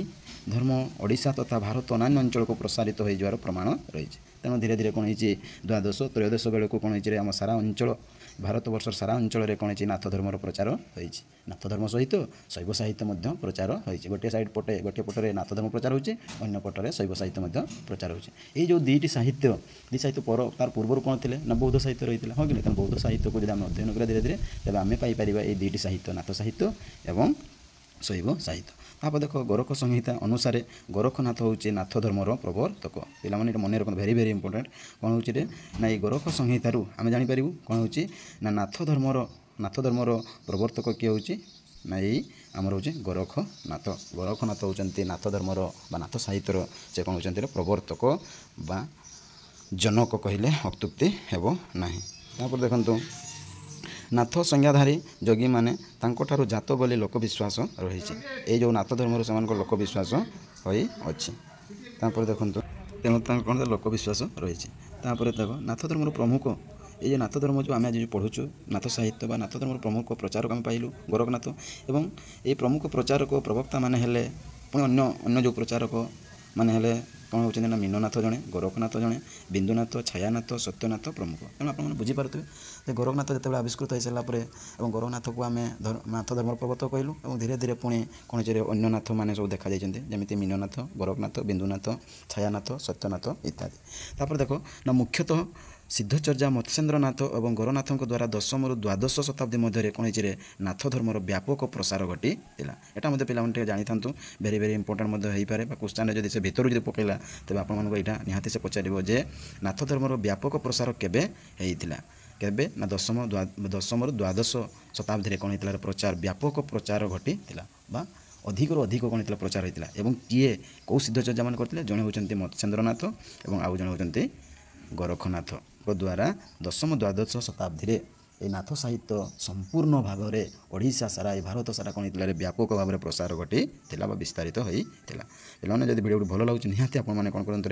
ଧର୍ମ ଓଡ଼ିଶା ତଥା ଭାରତ ଅନ୍ୟାନ୍ୟ ଅଞ୍ଚଳକୁ ପ୍ରସାରିତ ହୋଇଯିବାର ପ୍ରମାଣ ରହିଛି। ତେଣୁ ଧୀରେ ଧୀରେ କ'ଣ ହେଇଛି ଦ୍ୱାଦଶ ତ୍ରୟୋଦଶ ବେଳକୁ କ'ଣ ହେଇଛି ଆମ ସାରା ଅଞ୍ଚଳ ଭାରତବର୍ଷର ସାରା ଅଞ୍ଚଳରେ କ'ଣ ହେଇଛି ନାଥ ଧର୍ମର ପ୍ରଚାର ହୋଇଛି। ନାଥ ଧର୍ମ ସହିତ ଶୈବ ସାହିତ୍ୟ ମଧ୍ୟ ପ୍ରଚାର ହୋଇଛି। ଗୋଟିଏ ପଟରେ ନାଥ ଧର୍ମ ପ୍ରଚାର ହେଉଛି, ଅନ୍ୟ ପଟରେ ଶୈବ ସାହିତ୍ୟ ମଧ୍ୟ ପ୍ରଚାର ହେଉଛି। ଏଇ ଯେଉଁ ଦୁଇଟି ସାହିତ୍ୟ ତାର ପୂର୍ବରୁ କ'ଣ ଥିଲେ ନା ବୌଦ୍ଧ ସାହିତ୍ୟ ରହିଥିଲା, ହଁ କି ନା? ତେଣୁ ବୌଦ୍ଧ ସାହିତ୍ୟକୁ ଯଦି ଆମେ ଅଧ୍ୟୟନ କରିବା ଧୀରେ ଧୀରେ ତେବେ ଆମେ ପାଇପାରିବା ଏଇ ଦୁଇଟି ସାହିତ୍ୟ ନାଥ ସାହିତ୍ୟ ଏବଂ ଶୈବ ସାହିତ୍ୟ। ତାପରେ ଦେଖ ଗୋରଖ ସଂହିତା ଅନୁସାରେ ଗୋରଖନାଥ ହେଉଛି ନାଥ ଧର୍ମର ପ୍ରବର୍ତ୍ତକ। ପିଲାମାନେ ଏଇଟା ମନେ ରଖନ୍ତୁ, ଭେରି ଇମ୍ପୋର୍ଟାଣ୍ଟ। କ'ଣ ହେଉଛି ନା ଏଇ ଗୋରଖ ସଂହିତାରୁ ଆମେ ଜାଣିପାରିବୁ କ'ଣ ହେଉଛି ନା ନାଥ ଧର୍ମର ପ୍ରବର୍ତ୍ତକ କିଏ ହେଉଛି ନା ଏଇ ଆମର ହେଉଛି ଗୋରଖନାଥ। ଗୋରଖନାଥ ହେଉଛନ୍ତି ନାଥ ଧର୍ମର ବା ନାଥ ସାହିତ୍ୟର ସେ କ'ଣ ହେଉଛନ୍ତି ପ୍ରବର୍ତ୍ତକ ବା ଜନକ କହିଲେ ଅତ୍ୟୁକ୍ତି ହେବ ନାହିଁ। ତାପରେ ଦେଖନ୍ତୁ ନାଥ ସଂଜ୍ଞାଧାରୀ ଯୋଗୀମାନେ ତାଙ୍କଠାରୁ ଜାତ ବୋଲି ଲୋକବିଶ୍ୱାସ ରହିଛି। ଏଇ ଯେଉଁ ନାଥ ଧର୍ମରୁ ସେମାନଙ୍କର ଲୋକବିଶ୍ୱାସ ହୋଇଅଛି। ତାପରେ ଦେଖନ୍ତୁ ତେଣୁ ତାଙ୍କ କ'ଣ ଲୋକବିଶ୍ୱାସ ରହିଛି। ତାପରେ ଦେଖ ନାଥ ଧର୍ମର ପ୍ରମୁଖ এই যে ନାଥ ଧର୍ମ ଯେଉଁ ଆମେ ଆଜି ଯେଉଁ ପଢ଼ୁଛୁ ନାଥ ସାହିତ୍ୟ ବା ନାଥ ଧର୍ମର ପ୍ରମୁଖ ପ୍ରଚାରକ ଆମେ ପାଇଲୁ ଗୋରଖନାଥ ଏବଂ ଏହି ପ୍ରମୁଖ ପ୍ରଚାରକ ପ୍ରବକ୍ତା ମାନେ ହେଲେ ପୁଣି ଅନ୍ୟ ଯେଉଁ ପ୍ରଚାରକ ମାନେ ହେଲେ କ'ଣ ହେଉଛନ୍ତି ନା ମୀନନାଥ ଜଣେ, ଗୋରଖନାଥ ଜଣେ, ବିନ୍ଦୁନାଥ, ଛାୟାନାଥ, ସତ୍ୟନାଥ ପ୍ରମୁଖ। ତେଣୁ ଆପଣମାନେ ବୁଝିପାରୁଥିବେ ଯେ ଗୋରଖନାଥ ଯେତେବେଳେ ଆବିଷ୍କୃତ ହୋଇସାରିଲା ପରେ ଏବଂ ଗୋରଖନାଥକୁ ଆମେ ନାଥ ଧର୍ମର ପ୍ରବର୍ତ୍ତକ କହିଲୁ ଏବଂ ଧୀରେ ଧୀରେ ପୁଣି କୌଣସିରେ ଅନ୍ୟ ନାଥମାନେ ସବୁ ଦେଖାଯାଇଛନ୍ତି ଯେମିତି ମୀନନାଥ, ଗୋରଖନାଥ, ବିନ୍ଦୁନାଥ, ଛାୟାନାଥ, ସତ୍ୟନାଥ ଇତ୍ୟାଦି। ତାପରେ ଦେଖ ନା ମୁଖ୍ୟତଃ ସିଦ୍ଧଚର୍ଯ୍ୟା ମତ୍ସ୍ୟେନ୍ଦ୍ରନାଥ ଏବଂ ଗୋରଖନାଥଙ୍କ ଦ୍ୱାରା 10ରୁ ଦ୍ୱାଦଶ ଶତାବ୍ଦୀ ମଧ୍ୟରେ କୌଣସିରେ ନାଥ ଧର୍ମର ବ୍ୟାପକ ପ୍ରସାର ଘଟିଥିଲା। ଏଇଟା ମଧ୍ୟ ପିଲାମାନେ ଟିକେ ଜାଣିଥାନ୍ତୁ, ଭେରି ଇମ୍ପୋର୍ଟାଣ୍ଟ ମଧ୍ୟ ହୋଇପାରେ ବା କ୍ୱେଶ୍ଚନରେ ଯଦି ସେ ଭିତରୁ ଯଦି ପକାଇଲା ତେବେ ଆପଣମାନଙ୍କୁ ଏଇଟା ନିହାତି ସେ ପଚାରିବ ଯେ ନାଥ ଧର୍ମର ବ୍ୟାପକ ପ୍ରସାର କେବେ ହେଇଥିଲା। କେବେ ନା 10ରୁ ଦ୍ୱାଦଶ ଶତାବ୍ଦୀରେ କ'ଣ ହେଇଥିଲା ପ୍ରଚାର ବ୍ୟାପକ ପ୍ରଚାର ଘଟିଥିଲା ବା ଅଧିକରୁ ଅଧିକ କ'ଣ ହେଇଥିଲା ପ୍ରଚାର ହୋଇଥିଲା। ଏବଂ କିଏ କେଉଁ ସିଦ୍ଧଚର୍ଯ୍ୟା ମାନେ କରିଥିଲେ? ଜଣେ ହେଉଛନ୍ତି ମତ୍ସ୍ୟେନ୍ଦ୍ରନାଥ ଏବଂ ଆଉ ଜଣେ ହେଉଛନ୍ତି ଗୋରଖନାଥଙ୍କ ଦ୍ୱାରା 10ମ ଦ୍ୱାଦଶ ଶତାବ୍ଦୀରେ এই ନାଥ ସାହିତ୍ୟ ସମ୍ପୂର୍ଣ୍ଣ ଭାବରେ ଓଡ଼ିଶା ସାରା ଏ ଭାରତ ସାରା କ'ଣ ହେଇଥିଲା ବ୍ୟାପକ ଭାବରେ ପ୍ରସାର ଘଟିଥିଲା ବା ବିସ୍ତାରିତ ହୋଇଥିଲା। ପିଲାମାନେ ଯଦି ଭିଡ଼ିଓଟି ଭଲ ଲାଗୁଛି ନିହାତି ଆପଣମାନେ କ'ଣ କରନ୍ତୁ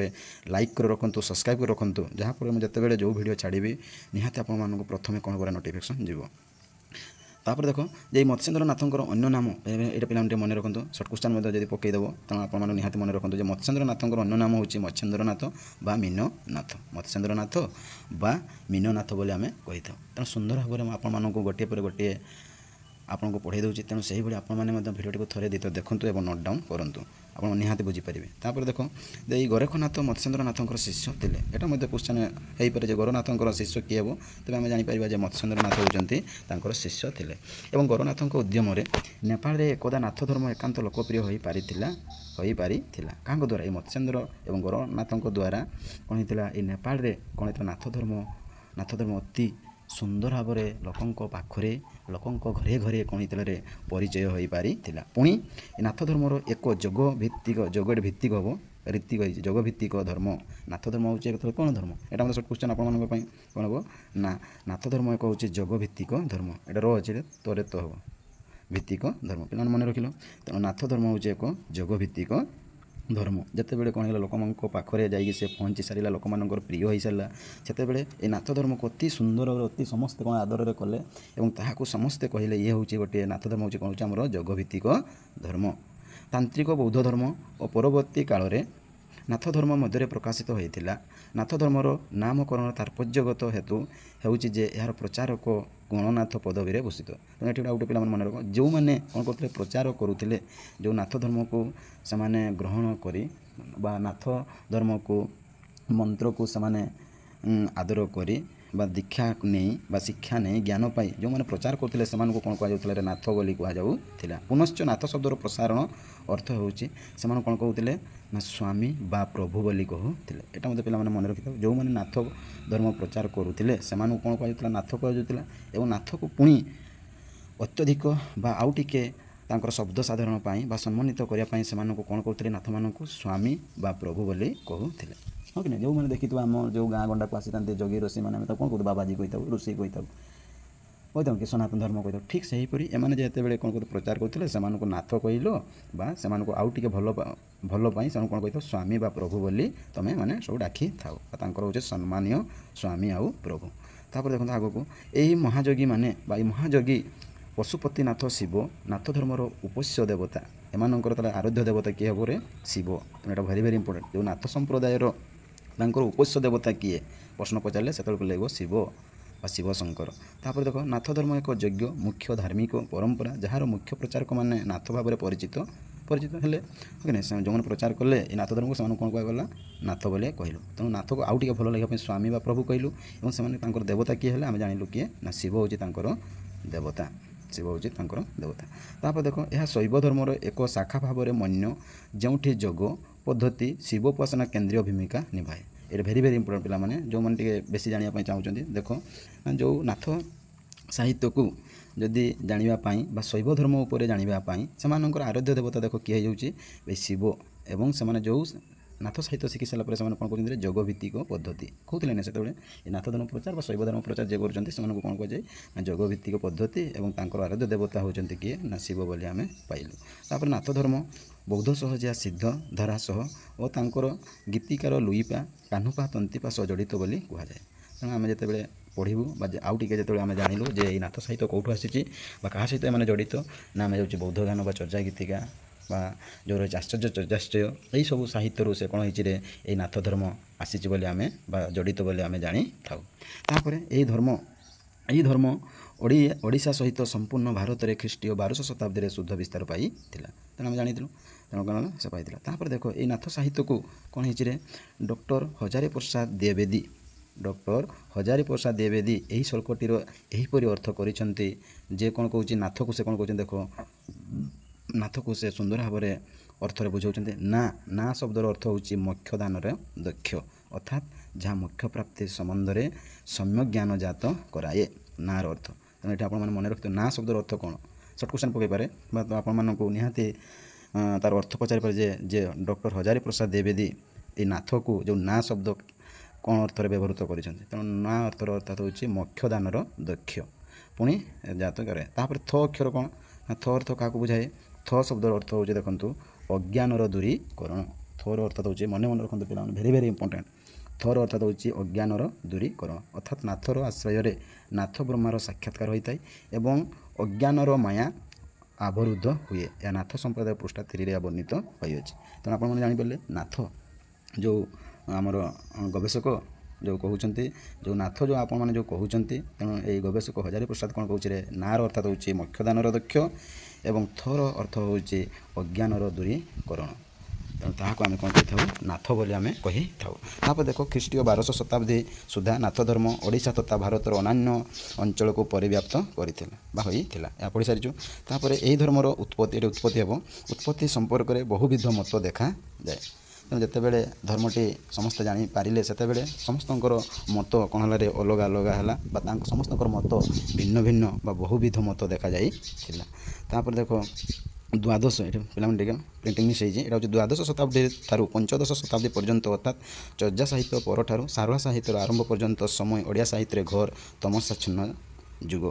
ଲାଇକ୍ କରି ରଖନ୍ତୁ, ସବସ୍କ୍ରାଇବ୍ କରି ରଖନ୍ତୁ, ଯାହାଫଳରେ ମୁଁ ଯେତେବେଳେ ଯେଉଁ ଭିଡ଼ିଓ ଛାଡ଼ିବି ନିହାତି ଆପଣମାନଙ୍କୁ ପ୍ରଥମେ କ'ଣ କରିବା ନୋଟିଫିକେସନ୍ ଯିବ। ତାପରେ ଦେଖ ଯେ এই ମତ୍ସ୍ୟେନ୍ଦ୍ରନାଥଙ୍କର ଅନ୍ୟ ନାମ ଏଇଟା ପିଲାମାନେ ଟିକେ ମନେ ରଖନ୍ତୁ, ସର୍ଟ କ୍ୱେଶ୍ଚନ୍ ମଧ୍ୟ ଯଦି ପକାଇଦେବ ତେଣୁ ଆପଣମାନେ ନିହାତି ମନେ ରଖନ୍ତୁ ଯେ ମତ୍ସ୍ୟେନ୍ଦ୍ରନାଥଙ୍କର ଅନ୍ୟ ନାମ ହେଉଛି ମତ୍ସ୍ୟେନ୍ଦ୍ରନାଥ ବା ମୀନନାଥ। ମତ୍ସ୍ୟେନ୍ଦ୍ରନାଥ ବା ମୀନନାଥ ବୋଲି ଆମେ କହିଥାଉ। ତେଣୁ ସୁନ୍ଦର ଭାବରେ ମୁଁ ଆପଣମାନଙ୍କୁ ଗୋଟିଏ ପରେ ଗୋଟିଏ ଆପଣଙ୍କୁ ପଢ଼ାଇ ଦେଉଛି। ତେଣୁ ସେହିଭଳି ଆପଣମାନେ ମଧ୍ୟ ଭିଡ଼ିଓଟିକୁ ଥରେ ଦୁଇଥର ଦେଖନ୍ତୁ ଏବଂ ନୋଟ୍ ଡାଉନ୍ କରନ୍ତୁ, ଆପଣ ନିହାତି ବୁଝିପାରିବେ। ତାପରେ ଦେଖ ଯେ ଏଇ ଗୋରଖନାଥ ମତ୍ସ୍ୟେନ୍ଦ୍ରନାଥଙ୍କର ଶିଷ୍ୟ ଥିଲେ। ଏଇଟା ମଧ୍ୟ କ୍ୱେଶ୍ଚନ୍ ହେଇପାରେ ଯେ ଗୋରଖନାଥଙ୍କର ଶିଷ୍ୟ କିଏ ହେବ? ତେବେ ଆମେ ଜାଣିପାରିବା ଯେ ମତ୍ସ୍ୟେନ୍ଦ୍ରନାଥ ହେଉଛନ୍ତି ତାଙ୍କର ଶିଷ୍ୟ ଥିଲେ। ଏବଂ ଗୋରଖନାଥଙ୍କ ଉଦ୍ୟମରେ ନେପାଳରେ ଏକଦା ନାଥ ଧର୍ମ ଏକାନ୍ତ ଲୋକପ୍ରିୟ ହୋଇପାରିଥିଲା। କାହାଙ୍କ ଦ୍ୱାରା? ଏଇ ମତ୍ସ୍ୟେନ୍ଦ୍ର ଏବଂ ଗୋରଖନାଥଙ୍କ ଦ୍ୱାରା କ'ଣ ହେଇଥିଲା? ଏଇ ନେପାଳରେ କ'ଣ ହେଇଥିଲା? ନାଥ ଧର୍ମ ଅତି ସୁନ୍ଦର ଭାବରେ ଲୋକଙ୍କ ପାଖରେ ଲୋକଙ୍କ ଘରେ ଘରେ କ'ଣ ହେଇଥିଲା ପରିଚୟ ହୋଇପାରିଥିଲା। ପୁଣି ନାଥ ଧର୍ମର ଏକ ଯୋଗ ଭିତ୍ତିକ ହେବ ଯୋଗ ଭିତ୍ତିକ ଧର୍ମ। ନାଥ ଧର୍ମ ହେଉଛି ଏକ କ'ଣ ଧର୍ମ? ଏଇଟା ମଧ୍ୟ ସର୍ଟ କ୍ୱେଶ୍ଚନ୍ ଆପଣମାନଙ୍କ ପାଇଁ କ'ଣ ହେବ ନା ନାଥ ଧର୍ମ ଏକ ହେଉଛି ଯୋଗ ଭିତ୍ତିକ ଧର୍ମ। ଏଇଟା ଅଛି ତୋରେ ତ ହେବ ଭିତ୍ତିକ ଧର୍ମ। ପିଲାମାନେ ମନେ ରଖିଲ। ତେଣୁ ନାଥ ଧର୍ମ ହେଉଛି ଏକ ଯୋଗ ଭିତ୍ତିକ ଧର୍ମ। ଯେତେବେଳେ କ'ଣ ହେଲା ଲୋକମାନଙ୍କ ପାଖରେ ଯାଇକି ସେ ପହଞ୍ଚି ସାରିଲା, ଲୋକମାନଙ୍କର ପ୍ରିୟ ହୋଇସାରିଲା, ସେତେବେଳେ ଏ ନାଥ ଧର୍ମକୁ ଅତି ସୁନ୍ଦର ଅତି ସମସ୍ତେ କ'ଣ ଆଦରରେ କଲେ ଏବଂ ତାହାକୁ ସମସ୍ତେ କହିଲେ ଇଏ ହେଉଛି ଗୋଟିଏ ନାଥ ଧର୍ମ ହେଉଛି କ'ଣ ହେଉଛି ଆମର ଯୋଗ ଭିତ୍ତିକ ଧର୍ମ। ତାନ୍ତ୍ରିକ ବୌଦ୍ଧ ଧର୍ମ ଓ ପରବର୍ତ୍ତୀ କାଳରେ ନାଥ ଧର୍ମ ମଧ୍ୟରେ ପ୍ରକାଶିତ ହୋଇଥିଲା। ନାଥ ଧର୍ମର ନାମକରଣ ତାତ୍ପର୍ଯ୍ୟଗତ ହେତୁ ହେଉଛି ଯେ ଏହାର ପ୍ରଚାରକ ଗଣନାଥ ପଦବୀରେ ଭୂଷିତ। ତେଣୁ ଏଠି ଆଉ ଗୋଟେ ପିଲାମାନେ ମନେ ରଖ, ଯେଉଁମାନେ କ'ଣ କରୁଥିଲେ ପ୍ରଚାର କରୁଥିଲେ, ଯେଉଁ ନାଥ ଧର୍ମକୁ ସେମାନେ ଗ୍ରହଣ କରି ବା ନାଥ ଧର୍ମକୁ ମନ୍ତ୍ରକୁ ସେମାନେ ଆଦର କରି ବା ଦୀକ୍ଷା ନେଇ ବା ଶିକ୍ଷା ନେଇ ଜ୍ଞାନ ପାଇ ଯେଉଁମାନେ ପ୍ରଚାର କରୁଥିଲେ ସେମାନଙ୍କୁ କ'ଣ କୁହାଯାଉଥିଲା? ନାଥ ବୋଲି କୁହାଯାଉଥିଲା। ପୁନଶ୍ଚ ନାଥ ଶବ୍ଦର ପ୍ରସାରଣ ଅର୍ଥ ହେଉଛି ସେମାନେ କ'ଣ କହୁଥିଲେ ନା ସ୍ୱାମୀ ବା ପ୍ରଭୁ ବୋଲି କହୁଥିଲେ। ଏଇଟା ମଧ୍ୟ ପିଲାମାନେ ମନେ ରଖିଥାଉ। ଯେଉଁମାନେ ନାଥ ଧର୍ମ ପ୍ରଚାର କରୁଥିଲେ ସେମାନଙ୍କୁ କ'ଣ କୁହାଯାଉଥିଲା? ନାଥ କୁହାଯାଉଥିଲା। ଏବଂ ନାଥକୁ ପୁଣି ଅତ୍ୟଧିକ ବା ଆଉ ଟିକେ ତାଙ୍କର ଶବ୍ଦ ସାଧାରଣ ପାଇଁ ବା ସମ୍ମାନିତ କରିବା ପାଇଁ ସେମାନଙ୍କୁ କ'ଣ କରୁଥିଲେ? ନାଥମାନଙ୍କୁ ସ୍ୱାମୀ ବା ପ୍ରଭୁ ବୋଲି କହୁଥିଲେ। ହଁ କି ନାହିଁ? ଯେଉଁମାନେ ଦେଖିଥିବ ଆମ ଯେଉଁ ଗାଁ ଗଣ୍ଡାକୁ ଆସିଥାନ୍ତି ଯୋଗୀ ଋଷିମାନେ ଆମେ ତାକୁ କ'ଣ କହୁ? ବାବାଜୀ କହିଥାଉ, ଋଷି କହିଥାଉ କି ସନାତନ ଧର୍ମ କହିଥାଉ। ଠିକ୍ ସେହିପରି ଏମାନେ ଯେତେବେଳେ କ'ଣ କରୁ ପ୍ରଚାର କରୁଥିଲେ ସେମାନଙ୍କୁ ନାଥ କହିଲ ବା ସେମାନଙ୍କୁ ଆଉ ଟିକେ ଭଲ ପାଇଁ ସେମାନଙ୍କୁ କ'ଣ କହିଥାଉ? ସ୍ୱାମୀ ବା ପ୍ରଭୁ ବୋଲି ତୁମେ ମାନେ ସବୁ ଡାକିଥାଉ। ତାଙ୍କର ହେଉଛି ସମ୍ମାନୀୟ ସ୍ୱାମୀ ଆଉ ପ୍ରଭୁ। ତାପରେ ଦେଖନ୍ତୁ ଆଗକୁ ଏହି ମହାଯୋଗୀ ମାନେ ବା ଏହି ମହାଯୋଗୀ ପଶୁପତିନାଥ ଶିବ ନାଥ ଧର୍ମର ଉପସ୍ୟ ଦେବତା। ଏମାନଙ୍କର ତାହେଲେ ଆରାଧ୍ୟ ଦେବତା କିଏ ହେବ? ଶିବ। ତେଣୁ ଏଇଟା ଭେରି ଇମ୍ପୋର୍ଟାଣ୍ଟ। ଯେଉଁ ନାଥ ସମ୍ପ୍ରଦାୟର ତାଙ୍କର ଉପସ୍ୟ ଦେବତା କିଏ ପ୍ରଶ୍ନ ପଚାରିଲେ ସେତେବେଳକୁ ଲାଗିବ ଶିବ ବା ଶିବ ଶଙ୍କର। ତାପରେ ଦେଖ ନାଥ ଧର୍ମ ଏକ ଯୋଗ୍ୟ ମୁଖ୍ୟ ଧାର୍ମିକ ପରମ୍ପରା ଯାହାର ମୁଖ୍ୟ ପ୍ରଚାରକମାନେ ନାଥ ଭାବରେ ପରିଚିତ ହେଲେ। ଯେଉଁମାନେ ପ୍ରଚାର କଲେ ଏ ନାଥ ଧର୍ମକୁ ସେମାନଙ୍କୁ କ'ଣ କୁହାଗଲା? ନାଥ ବୋଲି କହିଲୁ। ତେଣୁ ନାଥକୁ ଆଉ ଟିକେ ଭଲ ଲାଗିବା ପାଇଁ ସ୍ୱାମୀ ବା ପ୍ରଭୁ କହିଲୁ। ଏବଂ ସେମାନେ ତାଙ୍କର ଦେବତା କିଏ ହେଲେ ଆମେ ଜାଣିଲୁ କିଏ ନା ଶିବ ହେଉଛି ତାଙ୍କର ଦେବତା। ତାପରେ ଦେଖ ଏହା ଶୈବ ଧର୍ମର ଏକ ଶାଖା ଭାବରେ ମନ୍ୟ, ଯେଉଁଠି ଯୋଗ ପଦ୍ଧତି ଶିବ ଉପାସନା କେନ୍ଦ୍ରୀୟ ଭୂମିକା ନିଭାଏ। ଏଇଟା ଭେରି ଇମ୍ପୋର୍ଟାଣ୍ଟ ପିଲାମାନେ ଯେଉଁମାନେ ଟିକେ ବେଶୀ ଜାଣିବା ପାଇଁ ଚାହୁଁଛନ୍ତି। ଦେଖ ଯେଉଁ ନାଥ ସାହିତ୍ୟକୁ ଯଦି ଜାଣିବା ପାଇଁ ବା ଶୈବ ଧର୍ମ ଉପରେ ଜାଣିବା ପାଇଁ ସେମାନଙ୍କର ଆରାଧ୍ୟ ଦେବତା ଦେଖ କିଏ ହେଉଛି? ଶିବ। ଏବଂ ସେମାନେ ଯେଉଁ ନାଥ ସାହିତ୍ୟ ଶିଖି ସାରିଲା ପରେ ସେମାନେ କ'ଣ କରୁଛନ୍ତି? ଯୋଗ ଭିତ୍ତିକ ପଦ୍ଧତି କହୁଥିଲେ ନା ସେତେବେଳେ ଏ ନାଥ ଧର୍ମ ପ୍ରଚାର ବା ଶୈବ ଧର୍ମ ପ୍ରଚାର ଯିଏ କରୁଛନ୍ତି ସେମାନଙ୍କୁ କ'ଣ କୁହାଯାଏ? ନା ଯୋଗ ଭିତ୍ତିକ ପଦ୍ଧତି ଏବଂ ତାଙ୍କର ଆରାଧ୍ୟ ଦେବତା ହେଉଛନ୍ତି କିଏ? ନା ଶିବ ବୋଲି ଆମେ ପାଇଲୁ। ତାପରେ ନାଥ ଧର୍ମ ବୌଦ୍ଧ ସହଜିଆ ସିଦ୍ଧ ଧାରା ସହ ଓ ତାଙ୍କର ଗୀତିକାର ଲୁଇପା କାହ୍ନୁପା ତନ୍ତିପା ସହ ଜଡ଼ିତ ବୋଲି କୁହାଯାଏ। ତେଣୁ ଆମେ ଯେତେବେଳେ ପଢ଼ିବୁ ବା ଆଉ ଟିକେ ଯେତେବେଳେ ଆମେ ଜାଣିଲୁ ଯେ ଏଇ ନାଥ ସାହିତ୍ୟ କେଉଁଠୁ ଆସିଛି ବା କାହା ସହିତ ଏମାନେ ଜଡ଼ିତ ନା ଆମେ ଯାଉଛି ବୌଦ୍ଧ ଗାନ ବା ଚର୍ଯା ଗୀତିକା ବା ଯେଉଁ ରହିଛି ଆଶ୍ଚର୍ଯ୍ୟ ଚର୍ଯାଶ୍ଚର୍ଯ୍ୟ ଏହିସବୁ ସାହିତ୍ୟରୁ ସେ କ'ଣ ହେଇଛି ରେ ଏଇ ନାଥ ଧର୍ମ ଆସିଛି ବୋଲି ଆମେ ବା ଜଡ଼ିତ ବୋଲି ଆମେ ଜାଣିଥାଉ। ତାପରେ ଏହି ଧର୍ମ ଓଡ଼ିଶା ସହିତ ସମ୍ପୂର୍ଣ୍ଣ ଭାରତରେ ଖ୍ରୀଷ୍ଟୀୟ 1200 ଶତାବ୍ଦୀରେ ଶୁଦ୍ଧ ବିସ୍ତାର ପାଇଥିଲା। ତେଣୁ ଆମେ ଜାଣିଥିଲୁ ତେଣୁ କ'ଣ ସେ ପାଇଥିଲା। ତାପରେ ଦେଖ ଏଇ ନାଥ ସାହିତ୍ୟକୁ କ'ଣ ହେଇଛି ରେ ଡକ୍ଟର ହଜାରୀ ପ୍ରସାଦ ଦ୍ୱିବେଦୀ ଏହି ଶ୍ଳୋକଟିର ଏହିପରି ଅର୍ଥ କରିଛନ୍ତି ଯେ କ'ଣ କହୁଛି ନାଥକୁ ସେ କ'ଣ କହୁଛନ୍ତି ଦେଖ ନାଥକୁ ସେ ସୁନ୍ଦର ଭାବରେ ଅର୍ଥରେ ବୁଝାଉଛନ୍ତି ନା ଶବ୍ଦର ଅର୍ଥ ହେଉଛି ମୋକ୍ଷ ଦାନର ଦକ୍ଷ ଅର୍ଥାତ୍ ଯାହା ମୋକ୍ଷ ପ୍ରାପ୍ତି ସମ୍ବନ୍ଧରେ ସମ୍ୟକ୍ ଜ୍ଞାନ ଜାତ କରାଏ ନାର ଅର୍ଥ। ତେଣୁ ଏଠି ଆପଣମାନେ ମନେ ରଖିଥିବେ ନା ଶବ୍ଦର ଅର୍ଥ କ'ଣ ସର୍ଟ କ୍ୱେଶ୍ଚନ୍ ପକାଇପାରେ ବା ଆପଣମାନଙ୍କୁ ନିହାତି ତାର ଅର୍ଥ ପଚାରିପାରେ ଯେ ଡକ୍ଟର ହଜାରୀ ପ୍ରସାଦ ଦ୍ୱିବେଦୀ ଏଇ ନାଥକୁ ଯେଉଁ ନା ଶବ୍ଦ କ'ଣ ଅର୍ଥରେ ବ୍ୟବହୃତ କରିଛନ୍ତି। ତେଣୁ ନା ଅର୍ଥର ଅର୍ଥାତ୍ ହେଉଛି ମୋକ୍ଷ ଦାନର ଦକ୍ଷ ପୁଣି ଜାତ କରାଏ। ତାପରେ ଥ ଅକ୍ଷର କ'ଣ ନା ଥ ଅର୍ଥ କାହାକୁ ବୁଝାଏ ଥ ଶବ୍ଦର ଅର୍ଥ ହେଉଛି ଦେଖନ୍ତୁ ଅଜ୍ଞାନର ଦୂରୀକରଣ। ଥର ଅର୍ଥାତ୍ ହେଉଛି ମନେ ରଖନ୍ତୁ ପିଲାମାନେ ଭେରି ଭେରି ଇମ୍ପୋର୍ଟାଣ୍ଟ। ଥର ଅର୍ଥାତ୍ ହେଉଛି ଅଜ୍ଞାନର ଦୂରୀକରଣ ଅର୍ଥାତ୍ ନାଥର ଆଶ୍ରୟରେ ନାଥ ବ୍ରହ୍ମାର ସାକ୍ଷାତକାର ହୋଇଥାଏ ଏବଂ ଅଜ୍ଞାନର ମାୟା ଆବରୁଦ୍ଧ ହୁଏ। ଏହା ନାଥ ସମ୍ପ୍ରଦାୟ ପୃଷ୍ଠା 3ରେ ବର୍ଣ୍ଣିତ ହୋଇଅଛି। ତେଣୁ ଆପଣମାନେ ଜାଣିପାରିଲେ ନାଥ ଯେଉଁ ଆମର ଗବେଷକ ଯେଉଁ କହୁଛନ୍ତି ଯେଉଁ ନାଥ ଯେଉଁ ଆପଣମାନେ ଯେଉଁ କହୁଛନ୍ତି ତେଣୁ ଏଇ ଗବେଷକ ହଜାରୀ ପ୍ରସାଦ କ'ଣ କହୁଛି ରେ ନାର ଅର୍ଥାତ୍ ହେଉଛି ମୋକ୍ଷଦାନର ଦକ୍ଷ ଏବଂ ଥର ଅର୍ଥ ହେଉଛି ଅଜ୍ଞାନର ଦୂରୀକରଣ। ତେଣୁ ତାହାକୁ ଆମେ କ'ଣ କହିଥାଉ ନାଥ ବୋଲି ଆମେ କହିଥାଉ। ତାପରେ ଦେଖ ଖ୍ରୀଷ୍ଟୀୟ 1200 ଶତାବ୍ଦୀ ସୁଦ୍ଧା ନାଥ ଧର୍ମ ଓଡ଼ିଶା ତଥା ଭାରତର ଅନ୍ୟାନ୍ୟ ଅଞ୍ଚଳକୁ ପରିବ୍ୟାପ୍ତ କରିଥିଲା ବା ହୋଇଥିଲା ଏହା ପଢ଼ିସାରିଛୁ। ତାପରେ ଏହି ଧର୍ମର ଉତ୍ପତ୍ତି ହେବ ଉତ୍ପତ୍ତି ସମ୍ପର୍କରେ ବହୁବିଧ ମତ ଦେଖାଯାଏ। ତେଣୁ ଯେତେବେଳେ ଧର୍ମଟି ସମସ୍ତେ ଜାଣିପାରିଲେ ସେତେବେଳେ ସମସ୍ତଙ୍କର ମତ କ'ଣ ହେଲାରେ ଅଲଗା ହେଲା ବା ତାଙ୍କ ସମସ୍ତଙ୍କର ମତ ଭିନ୍ନ ଭିନ୍ନ ବା ବହୁବିଧ ମତ ଦେଖାଯାଇଥିଲା। ତାପରେ ଦେଖ ଦ୍ୱାଦଶ ଏଠି ପିଲାମାନେ ଟିକେ ପ୍ରିଣ୍ଟିଂ ମିସ୍ ହେଇଛି ଏଇଟା ହେଉଛି ଦ୍ୱାଦଶ ଶତାବ୍ଦୀ ଠାରୁ ପଞ୍ଚଦଶ ଶତାବ୍ଦୀ ପର୍ଯ୍ୟନ୍ତ ଅର୍ଥାତ୍ ଚର୍ଯା ସାହିତ୍ୟ ପରଠାରୁ ସାରଳା ସାହିତ୍ୟର ଆରମ୍ଭ ପର୍ଯ୍ୟନ୍ତ ସମୟ ଓଡ଼ିଆ ସାହିତ୍ୟରେ ଘୋର ତମସାଚ୍ଛନ୍ନ ଯୁଗ।